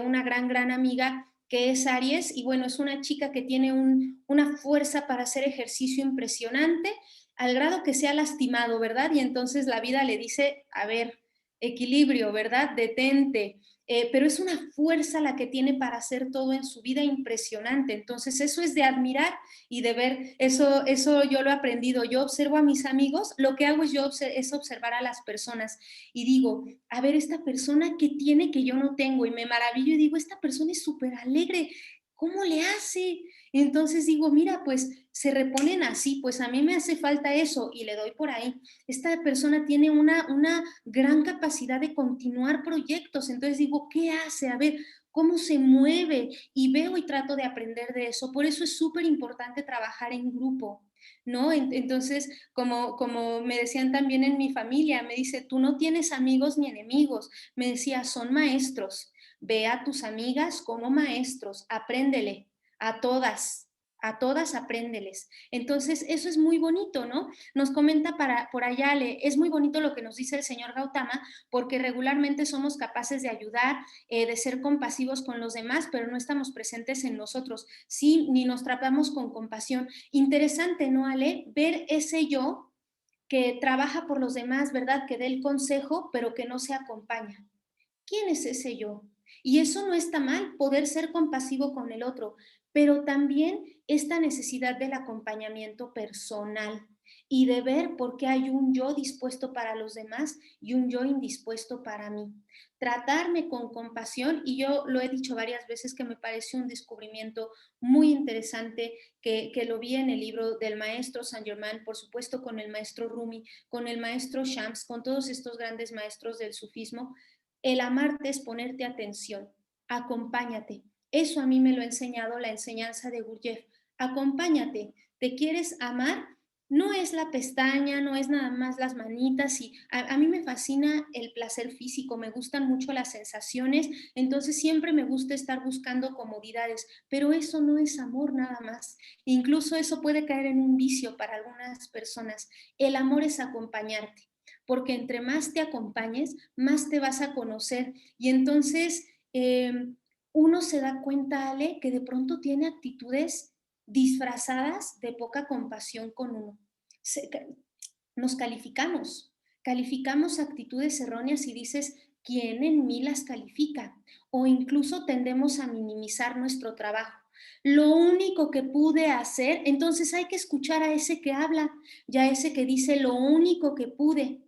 una gran amiga que es Aries y bueno, es una chica que tiene una fuerza para hacer ejercicio impresionante al grado que se ha lastimado, ¿verdad? Y entonces la vida le dice, a ver, equilibrio, ¿verdad? Detente. Pero es una fuerza la que tiene para hacer todo en su vida impresionante. Entonces eso es de admirar y de ver, eso yo lo he aprendido. Yo observo a mis amigos, lo que hago es observar a las personas y digo, a ver, esta persona que tiene que yo no tengo y me maravillo y digo, esta persona es súper alegre, ¿cómo le hace? Entonces digo, mira, pues se reponen así, pues a mí me hace falta eso y le doy por ahí. Esta persona tiene una gran capacidad de continuar proyectos, entonces digo, ¿qué hace? A ver, ¿cómo se mueve? Y veo y trato de aprender de eso. Por eso es súper importante trabajar en grupo, ¿no? Entonces, como me decían también en mi familia, me dice, tú no tienes amigos ni enemigos. Me decía, son maestros. Ve a tus amigas como maestros, apréndele a todas apréndeles. Entonces, eso es muy bonito, ¿no? Nos comenta por allá, es muy bonito lo que nos dice el señor Gautama, porque regularmente somos capaces de ayudar, de ser compasivos con los demás, pero no estamos presentes en nosotros, sí, ni nos tratamos con compasión. Interesante, ¿no, Ale? Ver ese yo que trabaja por los demás, ¿verdad? Que dé el consejo, pero que no se acompaña. ¿Quién es ese yo? Y eso no está mal, poder ser compasivo con el otro, pero también esta necesidad del acompañamiento personal y de ver por qué hay un yo dispuesto para los demás y un yo indispuesto para mí. Tratarme con compasión, y yo lo he dicho varias veces que me parece un descubrimiento muy interesante que lo vi en el libro del maestro Saint Germain, por supuesto con el maestro Rumi, con el maestro Shams, con todos estos grandes maestros del sufismo. El amarte es ponerte atención, acompáñate. Eso a mí me lo ha enseñado la enseñanza de Gurdjieff. Acompáñate. ¿Te quieres amar? No es la pestaña, no es nada más las manitas y a mí me fascina el placer físico, me gustan mucho las sensaciones, entonces siempre me gusta estar buscando comodidades, pero eso no es amor nada más. Incluso eso puede caer en un vicio para algunas personas. El amor es acompañarte, porque entre más te acompañes, más te vas a conocer y entonces uno se da cuenta, Ale, que de pronto tiene actitudes disfrazadas de poca compasión con uno. Se- Nos calificamos actitudes erróneas y dices, ¿quién en mí las califica? O incluso tendemos a minimizar nuestro trabajo. Lo único que pude hacer, entonces hay que escuchar a ese que habla, ya ese que dice lo único que pude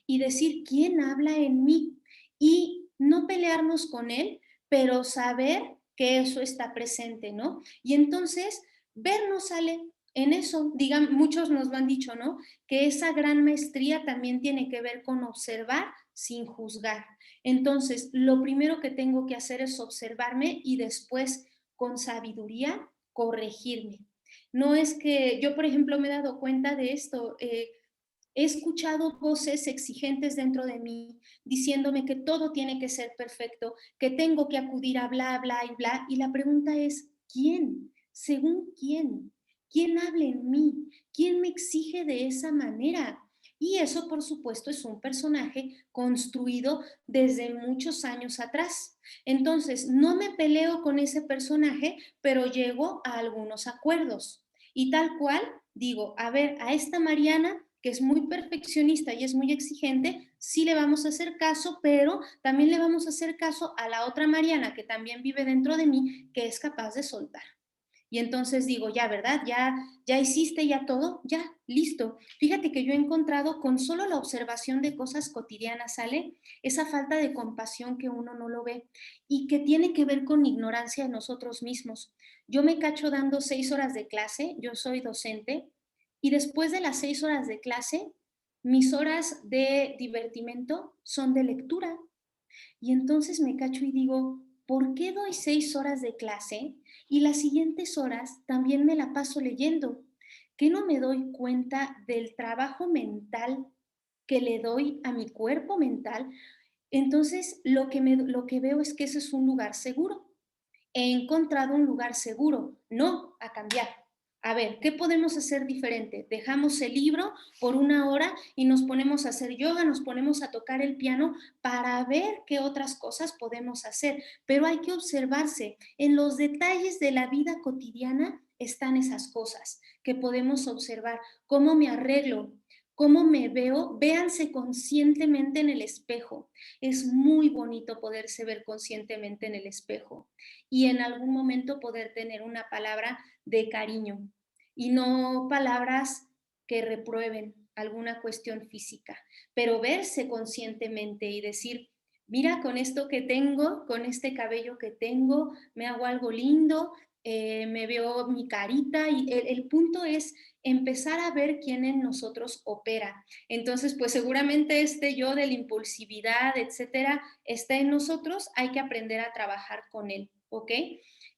y decir quién habla en mí y no pelearnos con él, pero saber que eso está presente, ¿no? Y entonces vernos sale en eso, digan, muchos nos lo han dicho, ¿no? Que esa gran maestría también tiene que ver con observar sin juzgar. Entonces, lo primero que tengo que hacer es observarme y después, con sabiduría, corregirme. No es que yo, por ejemplo, me he dado cuenta de esto. He escuchado voces exigentes dentro de mí diciéndome que todo tiene que ser perfecto, que tengo que acudir a bla, bla y bla. Y la pregunta es, ¿quién? ¿Según quién? ¿Quién habla en mí? ¿Quién me exige de esa manera? Y eso, por supuesto, es un personaje construido desde muchos años atrás. Entonces, no me peleo con ese personaje, pero llego a algunos acuerdos. Y tal cual, digo, a ver, a esta Mariana que es muy perfeccionista y es muy exigente, sí le vamos a hacer caso, pero también le vamos a hacer caso a la otra Mariana que también vive dentro de mí, que es capaz de soltar. Y entonces digo, ya, ¿verdad? Ya hiciste ya todo, ya, listo. Fíjate que yo he encontrado con solo la observación de cosas cotidianas, ¿sale? Esa falta de compasión que uno no lo ve y que tiene que ver con ignorancia de nosotros mismos. Yo me cacho dando 6 horas de clase, yo soy docente, y después de las 6 horas de clase, mis horas de divertimento son de lectura. Y entonces me cacho y digo, ¿por qué doy 6 horas de clase y las siguientes horas también me la paso leyendo? ¿Que no me doy cuenta del trabajo mental que le doy a mi cuerpo mental? Entonces lo que veo es que ese es un lugar seguro. He encontrado un lugar seguro, no a cambiar. A ver, ¿qué podemos hacer diferente? Dejamos el libro por 1 hora y nos ponemos a hacer yoga, nos ponemos a tocar el piano para ver qué otras cosas podemos hacer. Pero hay que observarse. En los detalles de la vida cotidiana están esas cosas que podemos observar. ¿Cómo me arreglo? ¿Cómo me veo? Véanse conscientemente en el espejo. Es muy bonito poderse ver conscientemente en el espejo y en algún momento poder tener una palabra de cariño y no palabras que reprueben alguna cuestión física, pero verse conscientemente y decir, mira, con esto que tengo, con este cabello que tengo, me hago algo lindo, me veo mi carita y el punto es empezar a ver quién en nosotros opera. Entonces, pues seguramente este yo de la impulsividad, etcétera, está en nosotros, hay que aprender a trabajar con él, ¿ok?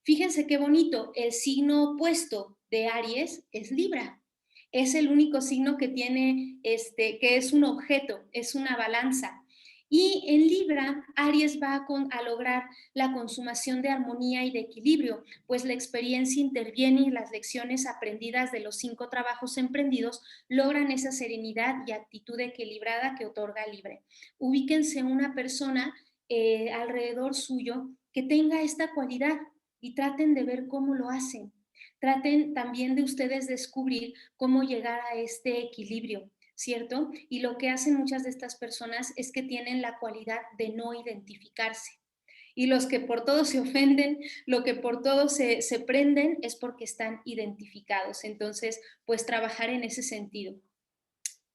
Fíjense qué bonito, el signo opuesto de Aries es Libra. Es el único signo que tiene, que es un objeto, es una balanza. Y en Libra, Aries va a lograr la consumación de armonía y de equilibrio, pues la experiencia interviene y las lecciones aprendidas de los 5 trabajos emprendidos logran esa serenidad y actitud equilibrada que otorga Libre. Ubíquense una persona alrededor suyo que tenga esta cualidad y traten de ver cómo lo hacen. Traten también de ustedes descubrir cómo llegar a este equilibrio, ¿cierto? Y lo que hacen muchas de estas personas es que tienen la cualidad de no identificarse. Y los que por todo se ofenden, lo que por todo se prenden es porque están identificados. Entonces, pues trabajar en ese sentido.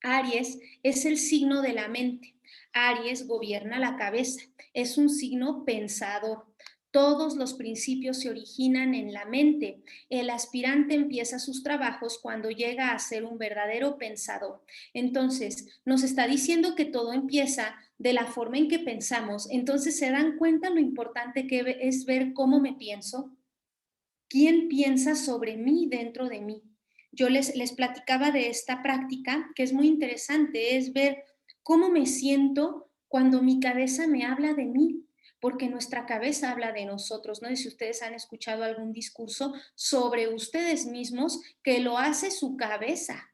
Aries es el signo de la mente. Aries gobierna la cabeza. Es un signo pensador. Todos los principios se originan en la mente. El aspirante empieza sus trabajos cuando llega a ser un verdadero pensador. Entonces, nos está diciendo que todo empieza de la forma en que pensamos. Entonces, ¿se dan cuenta lo importante que es ver cómo me pienso? ¿Quién piensa sobre mí dentro de mí? yo les platicaba de esta práctica que es muy interesante, es ver cómo me siento cuando mi cabeza me habla de mí, porque nuestra cabeza habla de nosotros. No sé si ustedes han escuchado algún discurso sobre ustedes mismos que lo hace su cabeza,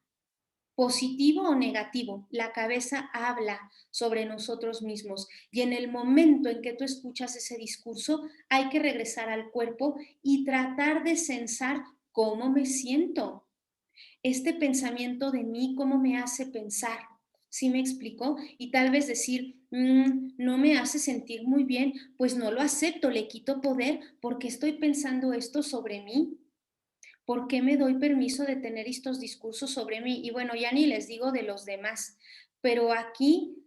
positivo o negativo. La cabeza habla sobre nosotros mismos y en el momento en que tú escuchas ese discurso hay que regresar al cuerpo y tratar de sensar cómo me siento, este pensamiento de mí, cómo me hace pensar. ¿Sí me explico? Y tal vez decir, no me hace sentir muy bien, pues no lo acepto, le quito poder porque estoy pensando esto sobre mí. ¿Por qué me doy permiso de tener estos discursos sobre mí? Y bueno, ya ni les digo de los demás, pero aquí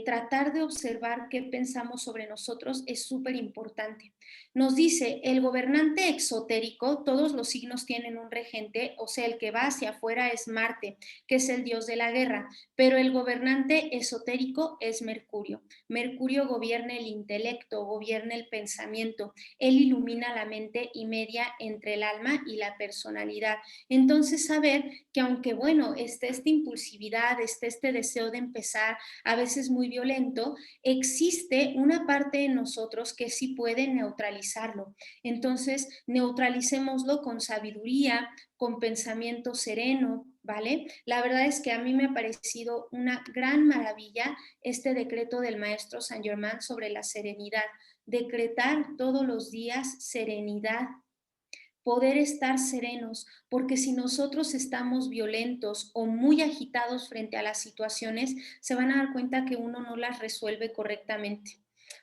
tratar de observar qué pensamos sobre nosotros es súper importante. Nos dice, el gobernante exotérico, todos los signos tienen un regente, o sea, el que va hacia afuera es Marte, que es el dios de la guerra, pero el gobernante esotérico es Mercurio. Mercurio gobierna el intelecto, gobierna el pensamiento, él ilumina la mente y media entre el alma y la personalidad. Entonces, saber que aunque, bueno, esté esta impulsividad, esté este deseo de empezar, a veces muy violento, existe una parte de nosotros que sí puede neutralizarlo. Entonces, neutralicémoslo con sabiduría, con pensamiento sereno, ¿vale? La verdad es que a mí me ha parecido una gran maravilla este decreto del maestro Saint Germain sobre la serenidad. Decretar todos los días serenidad, poder estar serenos, porque si nosotros estamos violentos o muy agitados frente a las situaciones, se van a dar cuenta que uno no las resuelve correctamente.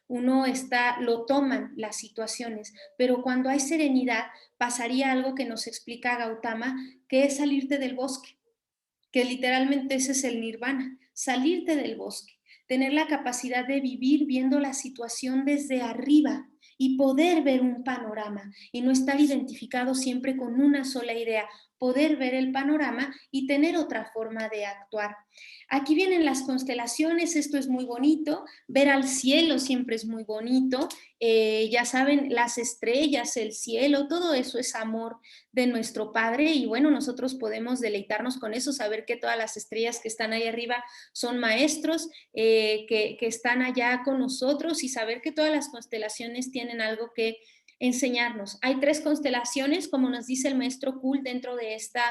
Uno está, lo toman las situaciones, pero cuando hay serenidad pasaría algo que nos explica Gautama, que es salirte del bosque, que literalmente ese es el nirvana, salirte del bosque, tener la capacidad de vivir viendo la situación desde arriba y poder ver un panorama y no estar identificado siempre con una sola idea, poder ver el panorama y tener otra forma de actuar. Aquí vienen las constelaciones, esto es muy bonito, ver al cielo siempre es muy bonito, ya saben, las estrellas, el cielo, todo eso es amor de nuestro Padre y bueno, nosotros podemos deleitarnos con eso, saber que todas las estrellas que están ahí arriba son maestros, que están allá con nosotros y saber que todas las constelaciones tienen algo que enseñarnos. Hay 3 constelaciones, como nos dice el maestro Kuhl, dentro de esta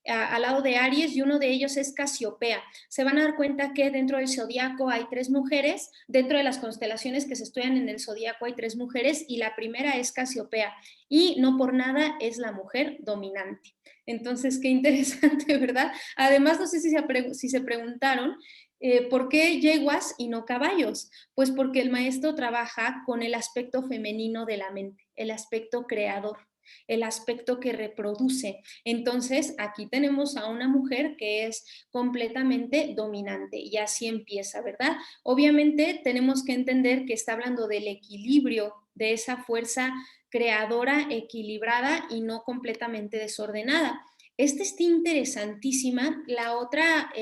al lado de Aries y uno de ellos es Casiopea. Se van a dar cuenta que dentro del zodiaco hay 3 mujeres, dentro de las constelaciones que se estudian en el zodiaco hay 3 mujeres y la primera es Casiopea y no por nada es la mujer dominante. Entonces, qué interesante, ¿verdad? Además, no sé si se preguntaron ¿por qué yeguas y no caballos? Pues porque el maestro trabaja con el aspecto femenino de la mente, el aspecto creador, el aspecto que reproduce. Entonces, aquí tenemos a una mujer que es completamente dominante y así empieza, ¿verdad? Obviamente tenemos que entender que está hablando del equilibrio, de esa fuerza creadora, equilibrada y no completamente desordenada. Esta está interesantísima. La otra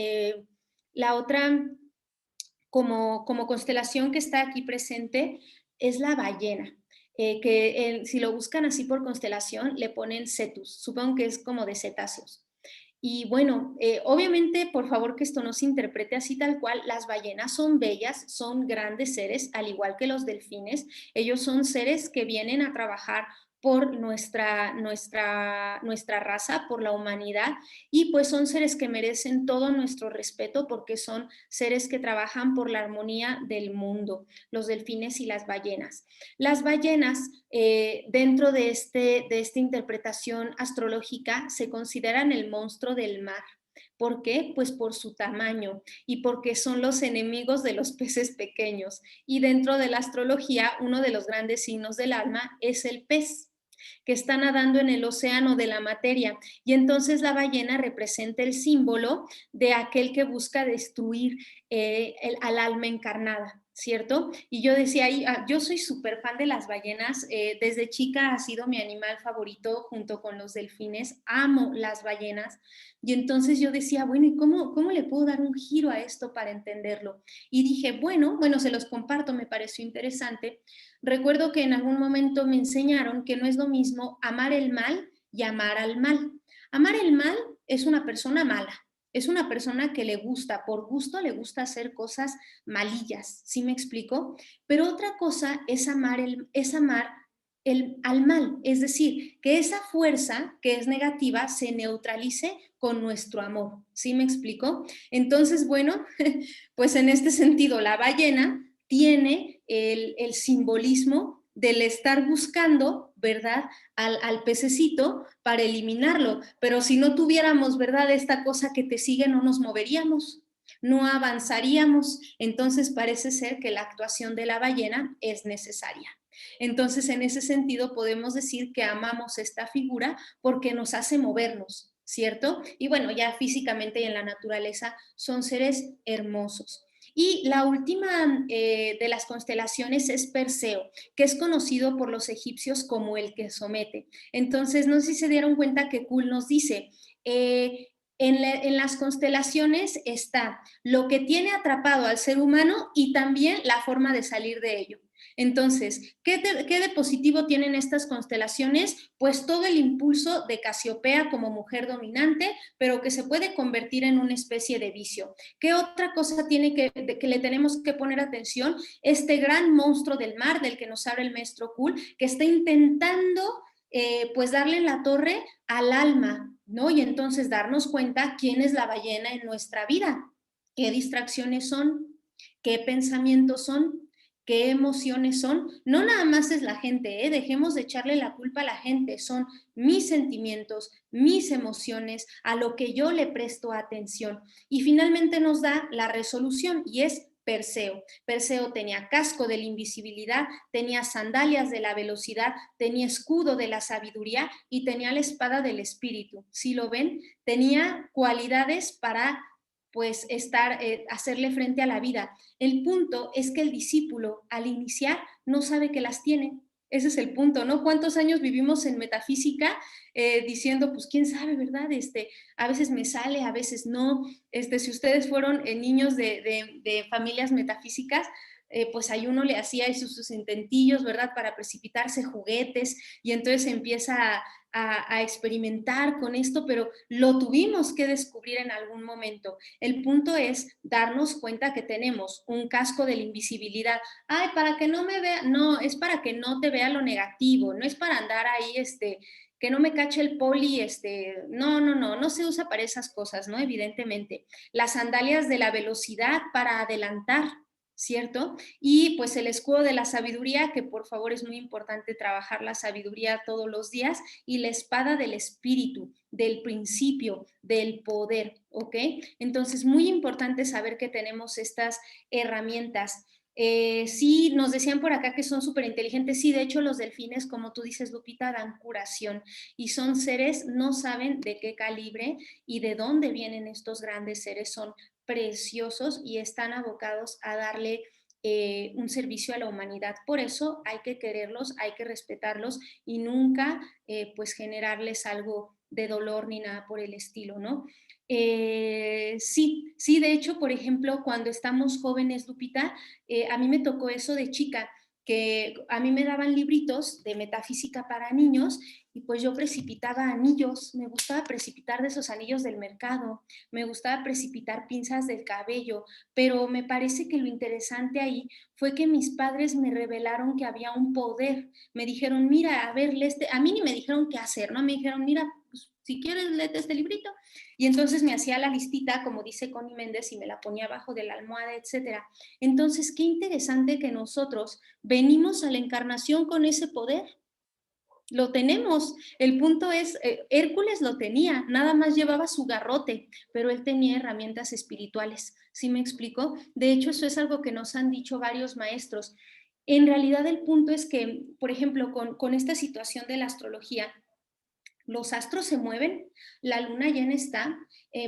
como constelación que está aquí presente es la ballena. Si lo buscan así por constelación, le ponen Cetus, supongo que es como de cetáceos. Y bueno, obviamente, por favor, que esto no se interprete así tal cual, las ballenas son bellas, son grandes seres, al igual que los delfines. Ellos son seres que vienen a trabajar por nuestra raza, por la humanidad, y pues son seres que merecen todo nuestro respeto porque son seres que trabajan por la armonía del mundo, los delfines y las ballenas. Las ballenas, dentro de esta interpretación astrológica, se consideran el monstruo del mar. ¿Por qué? Pues por su tamaño y porque son los enemigos de los peces pequeños. Y dentro de la astrología, uno de los grandes signos del alma es el pez, que está nadando en el océano de la materia. Y entonces la ballena representa el símbolo de aquel que busca destruir al alma encarnada, ¿cierto? Y yo decía, yo soy súper fan de las ballenas, desde chica ha sido mi animal favorito junto con los delfines, amo las ballenas, y entonces yo decía, bueno, ¿y cómo le puedo dar un giro a esto para entenderlo? Y dije, bueno, se los comparto, me pareció interesante. Recuerdo que en algún momento me enseñaron que no es lo mismo amar el mal y amar al mal. Amar el mal es una persona mala. Es una persona que le gusta, por gusto le gusta hacer cosas malillas, ¿sí me explico? Pero otra cosa es amar, al mal, es decir, que esa fuerza que es negativa se neutralice con nuestro amor, ¿sí me explico? Entonces, bueno, pues en este sentido, la ballena tiene el simbolismo del estar buscando, ¿verdad?, al pececito para eliminarlo. Pero si no tuviéramos, ¿verdad?, esta cosa que te sigue, no nos moveríamos, no avanzaríamos. Entonces parece ser que la actuación de la ballena es necesaria. Entonces, en ese sentido, podemos decir que amamos esta figura porque nos hace movernos, ¿cierto? Y bueno, ya físicamente y en la naturaleza son seres hermosos. Y la última de las constelaciones es Perseo, que es conocido por los egipcios como el que somete. Entonces, no sé si se dieron cuenta que Kuhl nos dice, en las constelaciones está lo que tiene atrapado al ser humano y también la forma de salir de ello. Entonces, ¿qué de positivo tienen estas constelaciones? Pues todo el impulso de Casiopea como mujer dominante, pero que se puede convertir en una especie de vicio. ¿Qué otra cosa tiene que le tenemos que poner atención? Este gran monstruo del mar del que nos habla el maestro Kuhl, que está intentando pues darle en la torre al alma, ¿no? Y entonces darnos cuenta quién es la ballena en nuestra vida, qué distracciones son, qué pensamientos son, qué emociones son. No nada más es la gente, dejemos de echarle la culpa a la gente, son mis sentimientos, mis emociones, a lo que yo le presto atención. Y finalmente nos da la resolución y es Perseo. Perseo tenía casco de la invisibilidad, tenía sandalias de la velocidad, tenía escudo de la sabiduría y tenía la espada del espíritu. ¿Sí lo ven? Tenía cualidades para pues hacerle frente a la vida. El punto es que el discípulo al iniciar no sabe que las tiene. Ese es el punto, ¿no? ¿Cuántos años vivimos en metafísica diciendo, pues quién sabe, ¿verdad? A veces me sale, a veces no. Si ustedes fueron niños de familias metafísicas, pues ahí uno le hacía sus intentillos, ¿verdad? Para precipitarse juguetes y entonces empieza a experimentar con esto, pero lo tuvimos que descubrir en algún momento. El punto es darnos cuenta que tenemos un casco de la invisibilidad. Ay, para que no me vea, no, es para que no te vea lo negativo, no es para andar ahí, que no me cache el poli, no se usa para esas cosas, ¿no? Evidentemente. Las sandalias de la velocidad para adelantar, ¿cierto? Y pues el escudo de la sabiduría, que por favor es muy importante trabajar la sabiduría todos los días, y la espada del espíritu, del principio, del poder, ¿ok? Entonces, muy importante saber que tenemos estas herramientas. Sí, nos decían por acá que son súper inteligentes. Sí, de hecho los delfines, como tú dices, Lupita, dan curación y son seres, no saben de qué calibre y de dónde vienen estos grandes seres, son preciosos y están abocados a darle un servicio a la humanidad. Por eso hay que quererlos, hay que respetarlos y nunca pues generarles algo de dolor ni nada por el estilo, ¿no? Sí, de hecho, por ejemplo, cuando estamos jóvenes, Lupita, a mí me tocó eso de chica, que a mí me daban libritos de metafísica para niños y pues yo precipitaba anillos, me gustaba precipitar de esos anillos del mercado, me gustaba precipitar pinzas del cabello, pero me parece que lo interesante ahí fue que mis padres me revelaron que había un poder, me dijeron, mira, a ver, a mí ni me dijeron qué hacer, ¿no? Me dijeron, mira, pues, si quieres, léete este librito. Y entonces me hacía la listita, como dice Connie Méndez, y me la ponía abajo de la almohada, etcétera. Entonces, qué interesante que nosotros venimos a la encarnación con ese poder. Lo tenemos. El punto es, Hércules lo tenía, nada más llevaba su garrote, pero él tenía herramientas espirituales. ¿Sí me explico? De hecho, eso es algo que nos han dicho varios maestros. En realidad, el punto es que, por ejemplo, con esta situación de la astrología, los astros se mueven, la luna llena está,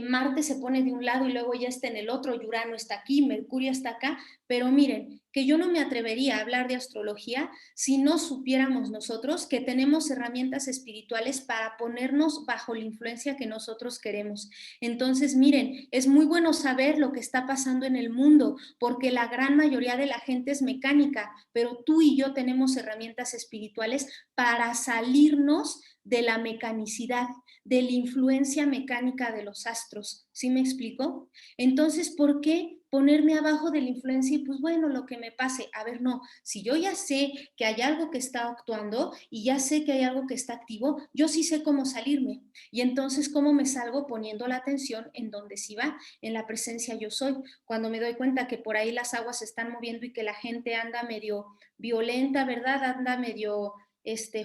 Marte se pone de un lado y luego ya está en el otro, Urano está aquí, Mercurio está acá, pero miren, que yo no me atrevería a hablar de astrología si no supiéramos nosotros que tenemos herramientas espirituales para ponernos bajo la influencia que nosotros queremos. Entonces, miren, es muy bueno saber lo que está pasando en el mundo, porque la gran mayoría de la gente es mecánica, pero tú y yo tenemos herramientas espirituales para salirnos de la mecanicidad, de la influencia mecánica de los astros. ¿Sí me explico? Entonces, ¿por qué ponerme abajo de la influencia y pues bueno, lo que me pase? A ver, no, si yo ya sé que hay algo que está actuando y ya sé que hay algo que está activo, yo sí sé cómo salirme. Y entonces, ¿cómo me salgo? Poniendo la atención en donde sí va, en la presencia yo soy. Cuando me doy cuenta que por ahí las aguas se están moviendo y que la gente anda medio violenta, ¿verdad? Anda medio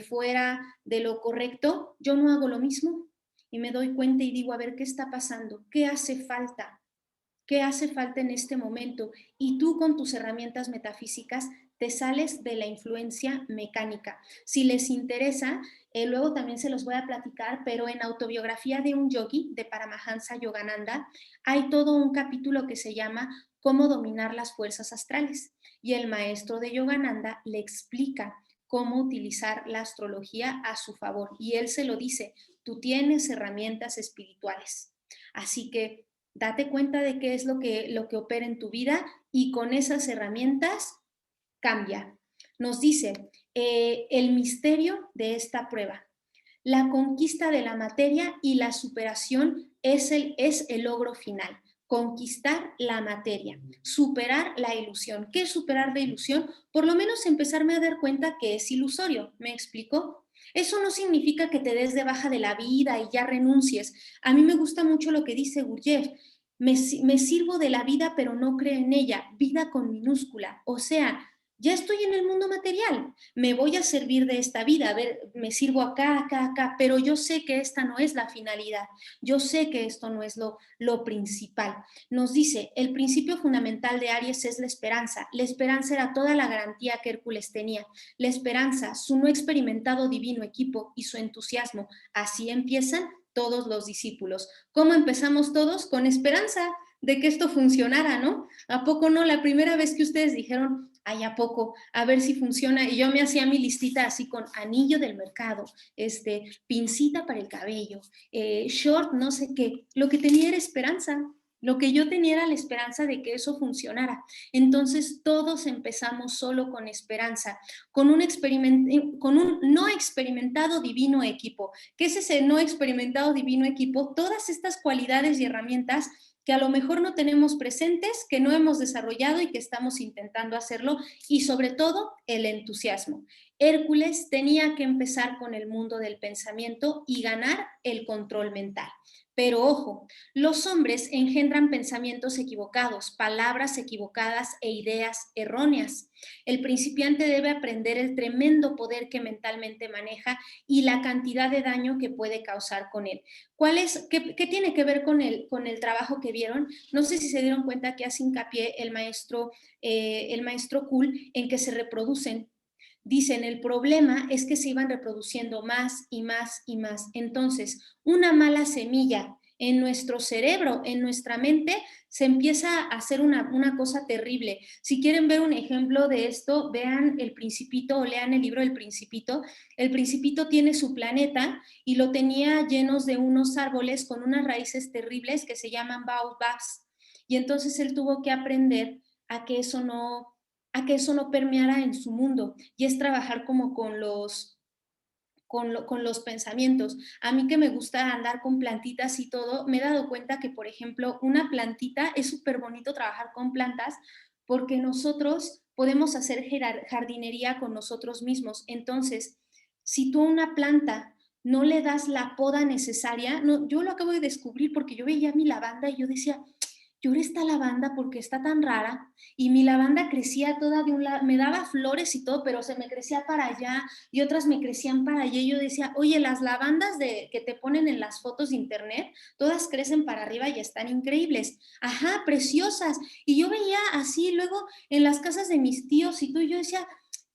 fuera de lo correcto, yo no hago lo mismo y me doy cuenta y digo, a ver, ¿qué está pasando? ¿Qué hace falta? ¿Qué hace falta en este momento? Y tú con tus herramientas metafísicas te sales de la influencia mecánica. Si les interesa, luego también se los voy a platicar, pero en Autobiografía de un Yogi, de Paramahansa Yogananda, hay todo un capítulo que se llama Cómo dominar las fuerzas astrales. Y el maestro de Yogananda le explica cómo utilizar la astrología a su favor. Y él se lo dice, tú tienes herramientas espirituales. Así que date cuenta de qué es lo que opera en tu vida y con esas herramientas cambia. Nos dice el misterio de esta prueba. La conquista de la materia y la superación es el logro final. Conquistar la materia, superar la ilusión. ¿Qué es superar la ilusión? Por lo menos empezarme a dar cuenta que es ilusorio. ¿Me explico? Eso no significa que te des de baja de la vida y ya renuncies. A mí me gusta mucho lo que dice Gurdjieff. Me sirvo de la vida, pero no creo en ella. Vida con minúscula. O sea, ya estoy en el mundo material, me voy a servir de esta vida, a ver, me sirvo acá, acá, acá, pero yo sé que esta no es la finalidad, yo sé que esto no es lo principal. Nos dice, el principio fundamental de Aries es la esperanza era toda la garantía que Hércules tenía, la esperanza, su no experimentado divino equipo y su entusiasmo, así empiezan todos los discípulos. ¿Cómo empezamos todos? Con esperanza de que esto funcionara, ¿no? ¿A poco no? La primera vez que ustedes dijeron, ay, ¿a poco? A ver si funciona. Y yo me hacía mi listita así con anillo del mercado, pincita para el cabello, short, no sé qué. Lo que tenía era esperanza. Lo que yo tenía era la esperanza de que eso funcionara. Entonces todos empezamos solo con esperanza, con un no experimentado divino equipo. ¿Qué es ese no experimentado divino equipo? Todas estas cualidades y herramientas que a lo mejor no tenemos presentes, que no hemos desarrollado y que estamos intentando hacerlo, y sobre todo el entusiasmo. Hércules tenía que empezar con el mundo del pensamiento y ganar el control mental. Pero ojo, los hombres engendran pensamientos equivocados, palabras equivocadas e ideas erróneas. El principiante debe aprender el tremendo poder que mentalmente maneja y la cantidad de daño que puede causar con él. ¿Qué tiene que ver con el trabajo que vieron? No sé si se dieron cuenta que hace hincapié el maestro Kuhl en que se reproducen. Dicen, el problema es que se iban reproduciendo más y más y más. Entonces, una mala semilla en nuestro cerebro, en nuestra mente, se empieza a hacer una cosa terrible. Si quieren ver un ejemplo de esto, vean El Principito o lean el libro El Principito. El Principito tiene su planeta y lo tenía llenos de unos árboles con unas raíces terribles que se llaman baobabs. Y entonces él tuvo que aprender a que eso no permeara en su mundo, y es trabajar como con los pensamientos. A mí que me gusta andar con plantitas y todo, me he dado cuenta que, por ejemplo, una plantita, es súper bonito trabajar con plantas porque nosotros podemos hacer jardinería con nosotros mismos. Entonces, si tú a una planta no le das la poda necesaria, no, yo lo acabo de descubrir porque yo veía mi lavanda y yo decía, lloré esta lavanda porque está tan rara, y mi lavanda crecía toda de un lado, me daba flores y todo, pero se me crecía para allá y otras me crecían para allá, y yo decía, oye, las lavandas que te ponen en las fotos de internet, todas crecen para arriba y están increíbles, ajá, preciosas, y yo veía así luego en las casas de mis tíos y todo, y yo decía,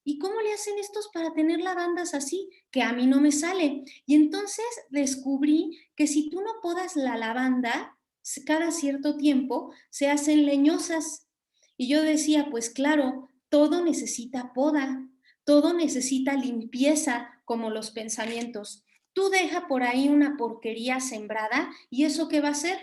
¿y cómo le hacen estos para tener lavandas así? Que a mí no me sale. Y entonces descubrí que si tú no podas la lavanda, cada cierto tiempo se hacen leñosas. Y yo decía, pues claro, todo necesita poda, todo necesita limpieza, como los pensamientos. Tú deja por ahí una porquería sembrada y ¿eso qué va a hacer?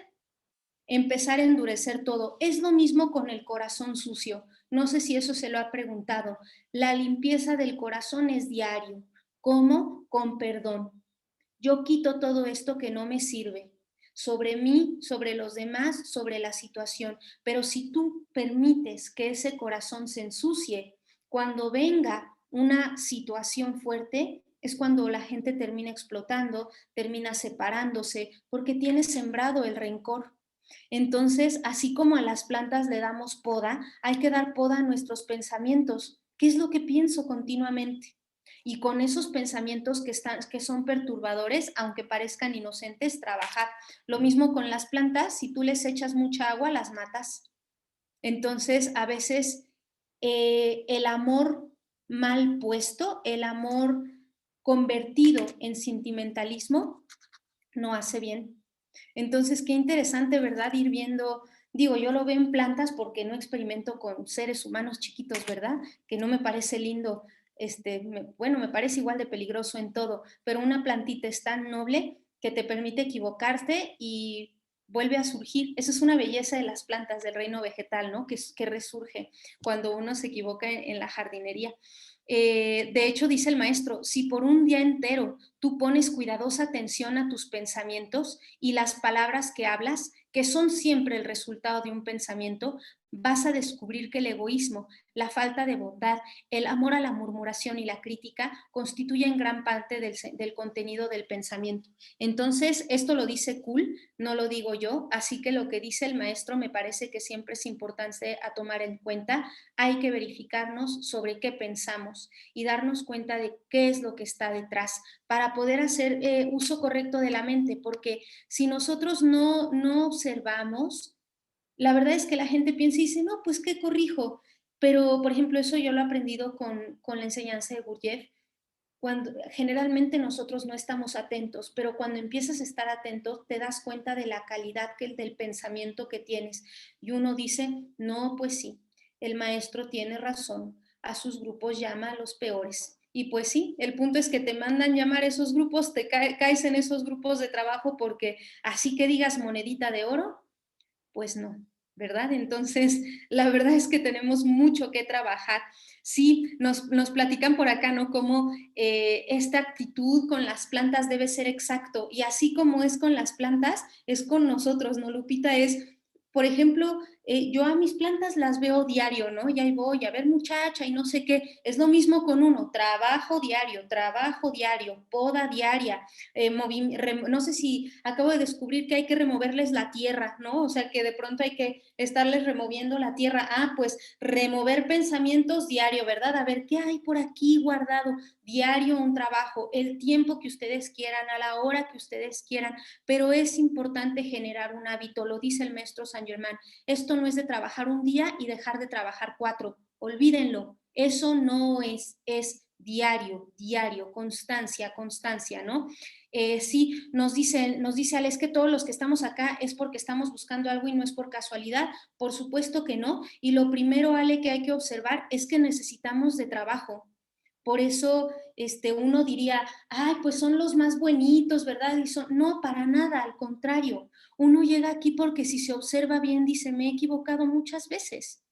Empezar a endurecer todo. Es lo mismo con el corazón sucio. No sé si eso se lo ha preguntado. La limpieza del corazón es diario. ¿Cómo? Con perdón. Yo quito todo esto que no me sirve, sobre mí, sobre los demás, sobre la situación. Pero si tú permites que ese corazón se ensucie, cuando venga una situación fuerte, es cuando la gente termina explotando, termina separándose, porque tiene sembrado el rencor. Entonces, así como a las plantas le damos poda, hay que dar poda a nuestros pensamientos. ¿Qué es lo que pienso continuamente? Y con esos pensamientos que son perturbadores, aunque parezcan inocentes, trabajar. Lo mismo con las plantas, si tú les echas mucha agua, las matas. Entonces, a veces el amor mal puesto, el amor convertido en sentimentalismo, no hace bien. Entonces, qué interesante, ¿verdad? Ir viendo, digo, yo lo veo en plantas porque no experimento con seres humanos chiquitos, ¿verdad? Que no me parece lindo, bueno, me parece igual de peligroso en todo, pero una plantita es tan noble que te permite equivocarte y vuelve a surgir. Esa es una belleza de las plantas del reino vegetal, ¿no? Que resurge cuando uno se equivoca en la jardinería. De hecho, dice el maestro, si por un día entero tú pones cuidadosa atención a tus pensamientos y las palabras que hablas, que son siempre el resultado de un pensamiento, vas a descubrir que el egoísmo, la falta de bondad, el amor a la murmuración y la crítica constituyen gran parte del contenido del pensamiento. Entonces, esto lo dice Kuhl, no lo digo yo, así que lo que dice el maestro me parece que siempre es importante a tomar en cuenta. Hay que verificarnos sobre qué pensamos y darnos cuenta de qué es lo que está detrás para poder hacer uso correcto de la mente, porque si nosotros no observamos, la verdad es que la gente piensa y dice, no, pues qué corrijo. Pero, por ejemplo, eso yo lo he aprendido con la enseñanza de Gurdjieff. Cuando, generalmente nosotros no estamos atentos, pero cuando empiezas a estar atento, te das cuenta de la calidad del pensamiento que tienes. Y uno dice, no, pues sí, el maestro tiene razón, a sus grupos llama a los peores. Y pues sí, el punto es que te mandan llamar a esos grupos, caes en esos grupos de trabajo porque así que digas monedita de oro, pues no, ¿verdad? Entonces, la verdad es que tenemos mucho que trabajar. Sí, nos platican por acá, ¿no? Cómo esta actitud con las plantas debe ser exacto. Y así como es con las plantas, es con nosotros, ¿no, Lupita? Es, por ejemplo, yo a mis plantas las veo diario, ¿no? Y ahí voy a ver muchacha y no sé qué. Es lo mismo con uno, trabajo diario, poda diaria. No sé si acabo de descubrir que hay que removerles la tierra, ¿no? O sea, que de pronto hay que estarles removiendo la tierra. Ah, pues remover pensamientos diario, ¿verdad? A ver, ¿qué hay por aquí guardado? Diario un trabajo, el tiempo que ustedes quieran, a la hora que ustedes quieran, pero es importante generar un hábito, lo dice el maestro Saint Germain. Esto no es de trabajar un día y dejar de trabajar 4, olvídenlo, eso no es diario, diario, constancia, constancia, ¿no? Sí, nos dice Alex que todos los que estamos acá es porque estamos buscando algo y no es por casualidad. Por supuesto que no. Y lo primero, Ale, que hay que observar es que necesitamos de trabajo. Por eso uno diría, ay, pues son los más bonitos, ¿verdad? Y no, para nada, al contrario. Uno llega aquí porque si se observa bien, dice, me he equivocado muchas veces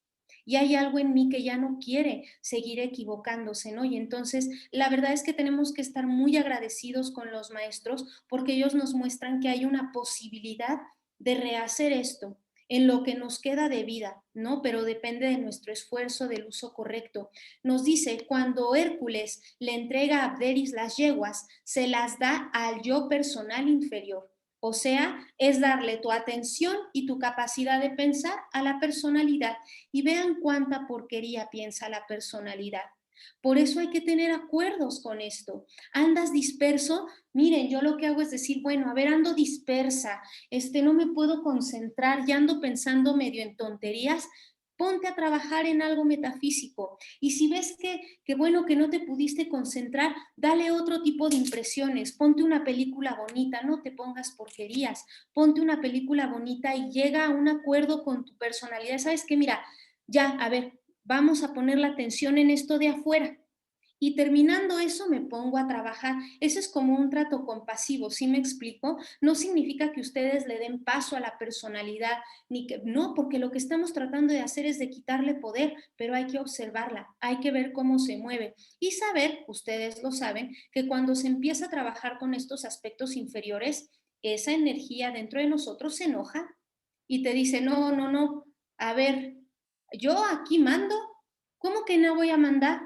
y hay algo en mí que ya no quiere seguir equivocándose, ¿no? Y entonces la verdad es que tenemos que estar muy agradecidos con los maestros porque ellos nos muestran que hay una posibilidad de rehacer esto en lo que nos queda de vida, ¿no? Pero depende de nuestro esfuerzo, del uso correcto. Nos dice, cuando Hércules le entrega a Abderis las yeguas, se las da al yo personal inferior. O sea, es darle tu atención y tu capacidad de pensar a la personalidad. Y vean cuánta porquería piensa la personalidad. Por eso hay que tener acuerdos con esto. Andas disperso, miren, yo lo que hago es decir, bueno, a ver, ando dispersa, no me puedo concentrar, ya ando pensando medio en tonterías, ponte a trabajar en algo metafísico. Y si ves que bueno, que no te pudiste concentrar, dale otro tipo de impresiones, ponte una película bonita, no te pongas porquerías, ponte una película bonita y llega a un acuerdo con tu personalidad. ¿Sabes qué? Mira, ya, a ver, vamos a poner la atención en esto de afuera. Y terminando eso me pongo a trabajar. Ese es como un trato compasivo, ¿sí me explico? No significa que ustedes le den paso a la personalidad, ni que no, porque lo que estamos tratando de hacer es de quitarle poder, pero hay que observarla, hay que ver cómo se mueve y saber, ustedes lo saben, que cuando se empieza a trabajar con estos aspectos inferiores, esa energía dentro de nosotros se enoja y te dice, no, no, no, a ver, yo aquí mando, ¿cómo que no voy a mandar?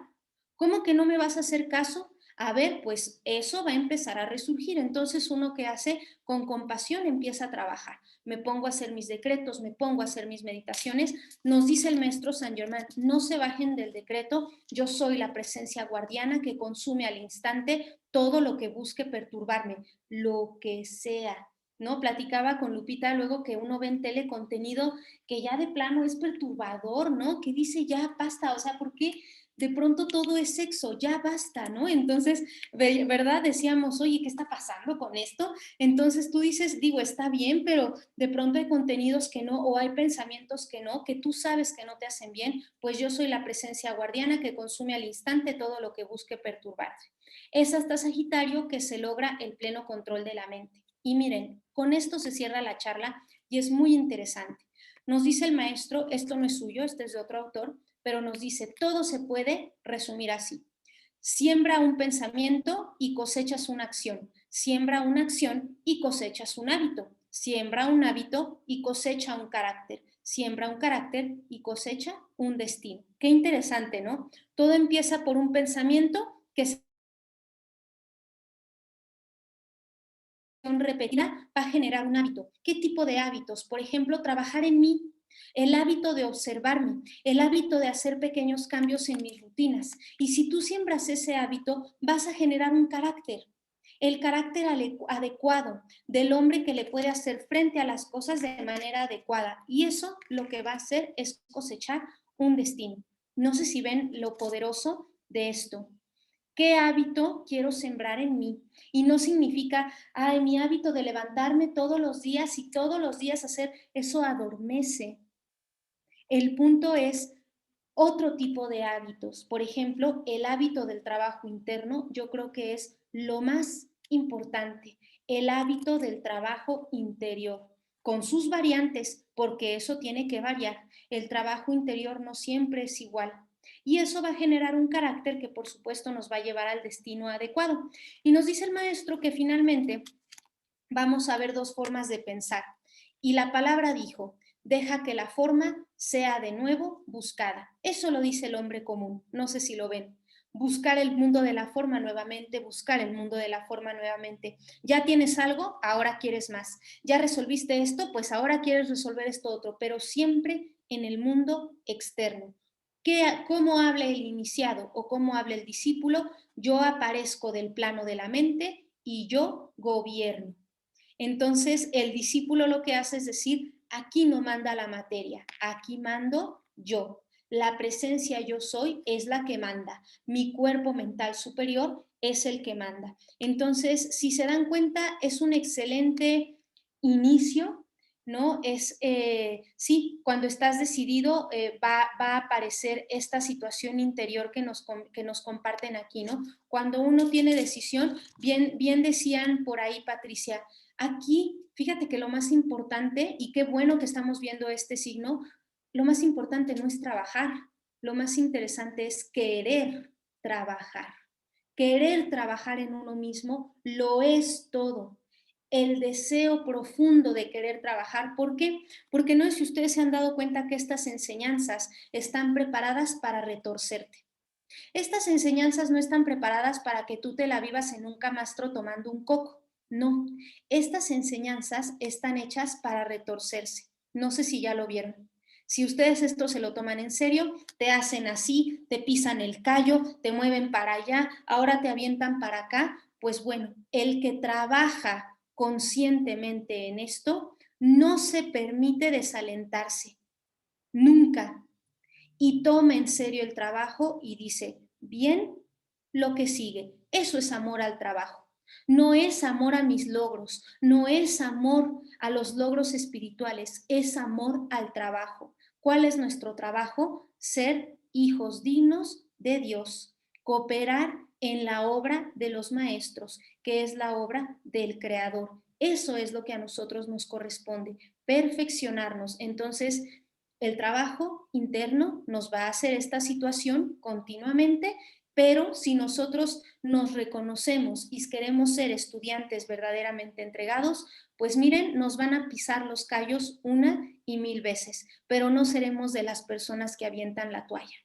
¿Cómo que no me vas a hacer caso? A ver, pues eso va a empezar a resurgir. Entonces uno que hace con compasión empieza a trabajar. Me pongo a hacer mis decretos, me pongo a hacer mis meditaciones. Nos dice el maestro Saint Germain, no se bajen del decreto. Yo soy la presencia guardiana que consume al instante todo lo que busque perturbarme, lo que sea. ¿No? Platicaba con Lupita luego que uno ve en tele contenido que ya de plano es perturbador, ¿no? Que dice ya basta, o sea, ¿por qué de pronto todo es sexo? Ya basta, ¿no? Entonces, ¿verdad? Decíamos, oye, ¿qué está pasando con esto? Entonces tú dices, digo, está bien, pero de pronto hay contenidos que no, o hay pensamientos que no, que tú sabes que no te hacen bien, pues yo soy la presencia guardiana que consume al instante todo lo que busque perturbarte. Es hasta Sagitario que se logra el pleno control de la mente. Y miren, con esto se cierra la charla y es muy interesante. Nos dice el maestro, esto no es suyo, este es de otro autor, pero nos dice, todo se puede resumir así. Siembra un pensamiento y cosechas una acción. Siembra una acción y cosechas un hábito. Siembra un hábito y cosecha un carácter. Siembra un carácter y cosecha un destino. Qué interesante, ¿no? Todo empieza por un pensamiento que se repetida va a generar un hábito. ¿Qué tipo de hábitos? Por ejemplo, trabajar en mí, el hábito de observarme, el hábito de hacer pequeños cambios en mis rutinas. Y si tú siembras ese hábito, vas a generar un carácter, el carácter adecuado del hombre que le puede hacer frente a las cosas de manera adecuada. Y eso lo que va a hacer es cosechar un destino. No sé si ven lo poderoso de esto. ¿Qué hábito quiero sembrar en mí? Y no significa, ay, mi hábito de levantarme todos los días y todos los días hacer, eso adormece. El punto es otro tipo de hábitos. Por ejemplo, el hábito del trabajo interno, yo creo que es lo más importante. El hábito del trabajo interior, con sus variantes, porque eso tiene que variar. El trabajo interior no siempre es igual. Y eso va a generar un carácter que por supuesto nos va a llevar al destino adecuado. Y nos dice el maestro que finalmente vamos a ver dos formas de pensar. Y la palabra dijo, deja que la forma sea de nuevo buscada. Eso lo dice el hombre común, no sé si lo ven. Buscar el mundo de la forma nuevamente, buscar el mundo de la forma nuevamente. Ya tienes algo, ahora quieres más. Ya resolviste esto, pues ahora quieres resolver esto otro, pero siempre en el mundo externo. ¿Cómo habla el iniciado o cómo habla el discípulo? Yo aparezco del plano de la mente y yo gobierno. Entonces, el discípulo lo que hace es decir, aquí no manda la materia, aquí mando yo. La presencia yo soy es la que manda. Mi cuerpo mental superior es el que manda. Entonces, si se dan cuenta, es un excelente inicio, ¿no? Sí, cuando estás decidido va a aparecer esta situación interior que nos comparten aquí, ¿no? Cuando uno tiene decisión, bien decían por ahí, Patricia, aquí, fíjate que lo más importante, y qué bueno que estamos viendo este signo, lo más importante no es trabajar, lo más interesante es querer trabajar. Querer trabajar en uno mismo lo es todo. El deseo profundo de querer trabajar. ¿Por qué? Porque no es si ustedes se han dado cuenta que estas enseñanzas están preparadas para retorcerte. Estas enseñanzas no están preparadas para que tú te la vivas en un camastro tomando un coco. No, estas enseñanzas están hechas para retorcerse. No sé si ya lo vieron. Si ustedes esto se lo toman en serio, te hacen así, te pisan el callo, te mueven para allá, ahora te avientan para acá, pues bueno, el que trabaja conscientemente en esto no se permite desalentarse, nunca, y toma en serio el trabajo y dice, bien, lo que sigue. Eso es amor al trabajo. No es amor a mis logros, no es amor a los logros espirituales, es amor al trabajo. ¿Cuál es nuestro trabajo? Ser hijos dignos de Dios, cooperar en la obra de los maestros, que es la obra del Creador. Eso es lo que a nosotros nos corresponde, perfeccionarnos. Entonces, el trabajo interno nos va a hacer esta situación continuamente, pero si nosotros nos reconocemos y queremos ser estudiantes verdaderamente entregados, pues miren, nos van a pisar los callos una y mil veces, pero no seremos de las personas que avientan la toalla.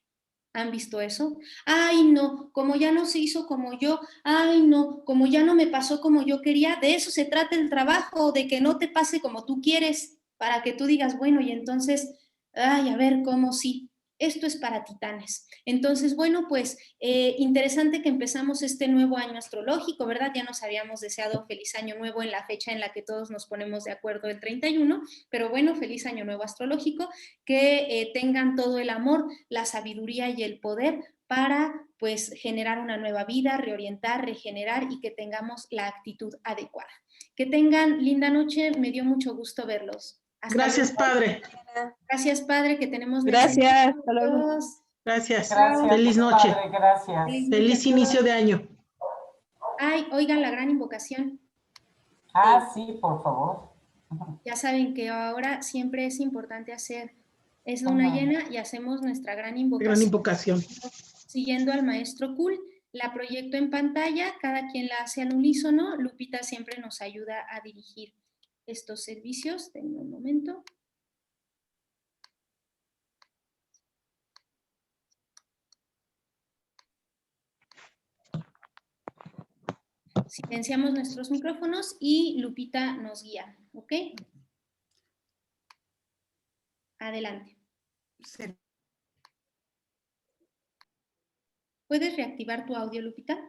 ¿Han visto eso? Ay, no, como ya no se hizo como yo, ay, no, como ya no me pasó como yo quería, de eso se trata el trabajo, de que no te pase como tú quieres, para que tú digas, bueno, y entonces, ay, a ver, ¿cómo sí? Esto es para titanes. Entonces, bueno, pues interesante que empezamos este nuevo año astrológico, ¿verdad? Ya nos habíamos deseado feliz año nuevo en la fecha en la que todos nos ponemos de acuerdo el 31, pero bueno, feliz año nuevo astrológico, que tengan todo el amor, la sabiduría y el poder para pues generar una nueva vida, reorientar, regenerar y que tengamos la actitud adecuada. Que tengan linda noche, me dio mucho gusto verlos. Hasta gracias, luego. Padre. Gracias, Padre, que tenemos... Gracias, hasta luego. Gracias. Gracias. Feliz noche. Padre, gracias. Feliz inicio de año. Ay, oigan la gran invocación. Sí, por favor. Ya saben que ahora siempre es importante hacer, es luna llena y hacemos nuestra gran invocación. Gran invocación. Siguiendo al maestro Cool, la proyecto en pantalla, cada quien la hace al unísono. Lupita siempre nos ayuda a dirigir estos servicios. Denme un momento. Silenciamos nuestros micrófonos y Lupita nos guía, ¿ok? Adelante. Sí. ¿Puedes reactivar tu audio, Lupita?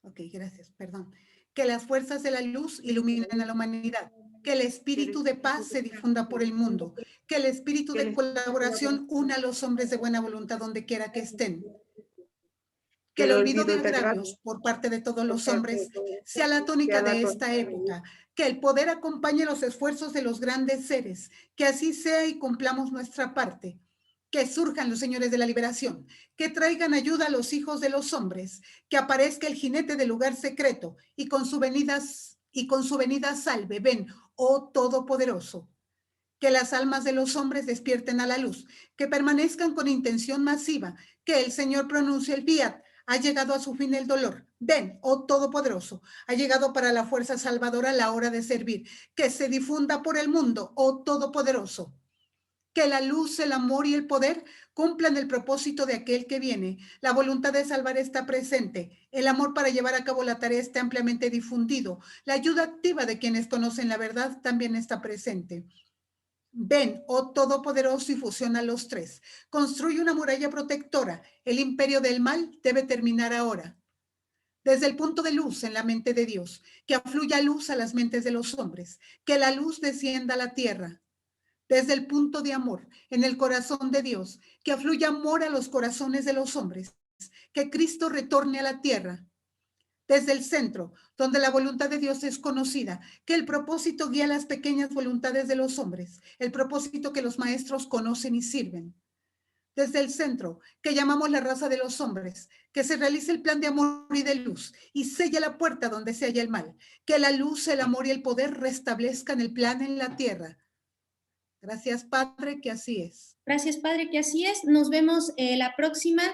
Ok, gracias, perdón. Que las fuerzas de la luz iluminen a la humanidad. Que el espíritu de paz se difunda por el mundo. Que el espíritu de colaboración una a los hombres de buena voluntad donde quiera que estén. Que el olvido de agravios por parte de todos los hombres sea la tónica de esta época. Que el poder acompañe los esfuerzos de los grandes seres. Que así sea y cumplamos nuestra parte. Que surjan los señores de la liberación, que traigan ayuda a los hijos de los hombres, que aparezca el jinete del lugar secreto y con su venida salve, ven, oh Todopoderoso. Que las almas de los hombres despierten a la luz, que permanezcan con intención masiva, que el Señor pronuncie el fiat, ha llegado a su fin el dolor. Ven, oh Todopoderoso, ha llegado para la fuerza salvadora la hora de servir, que se difunda por el mundo, oh Todopoderoso. Que la luz, el amor y el poder cumplan el propósito de aquel que viene. La voluntad de salvar está presente. El amor para llevar a cabo la tarea está ampliamente difundido. La ayuda activa de quienes conocen la verdad también está presente. Ven, oh Todopoderoso, y fusiona los tres. Construye una muralla protectora. El imperio del mal debe terminar ahora. Desde el punto de luz en la mente de Dios, que afluya luz a las mentes de los hombres, que la luz descienda a la tierra. Desde el punto de amor en el corazón de Dios, que afluya amor a los corazones de los hombres, que Cristo retorne a la tierra. Desde el centro, donde la voluntad de Dios es conocida, que el propósito guía las pequeñas voluntades de los hombres, el propósito que los maestros conocen y sirven. Desde el centro, que llamamos la raza de los hombres, que se realice el plan de amor y de luz y sella la puerta donde se halla el mal, que la luz, el amor y el poder restablezcan el plan en la tierra. Gracias, Padre, que así es. Gracias, Padre, que así es. Nos vemos la próxima.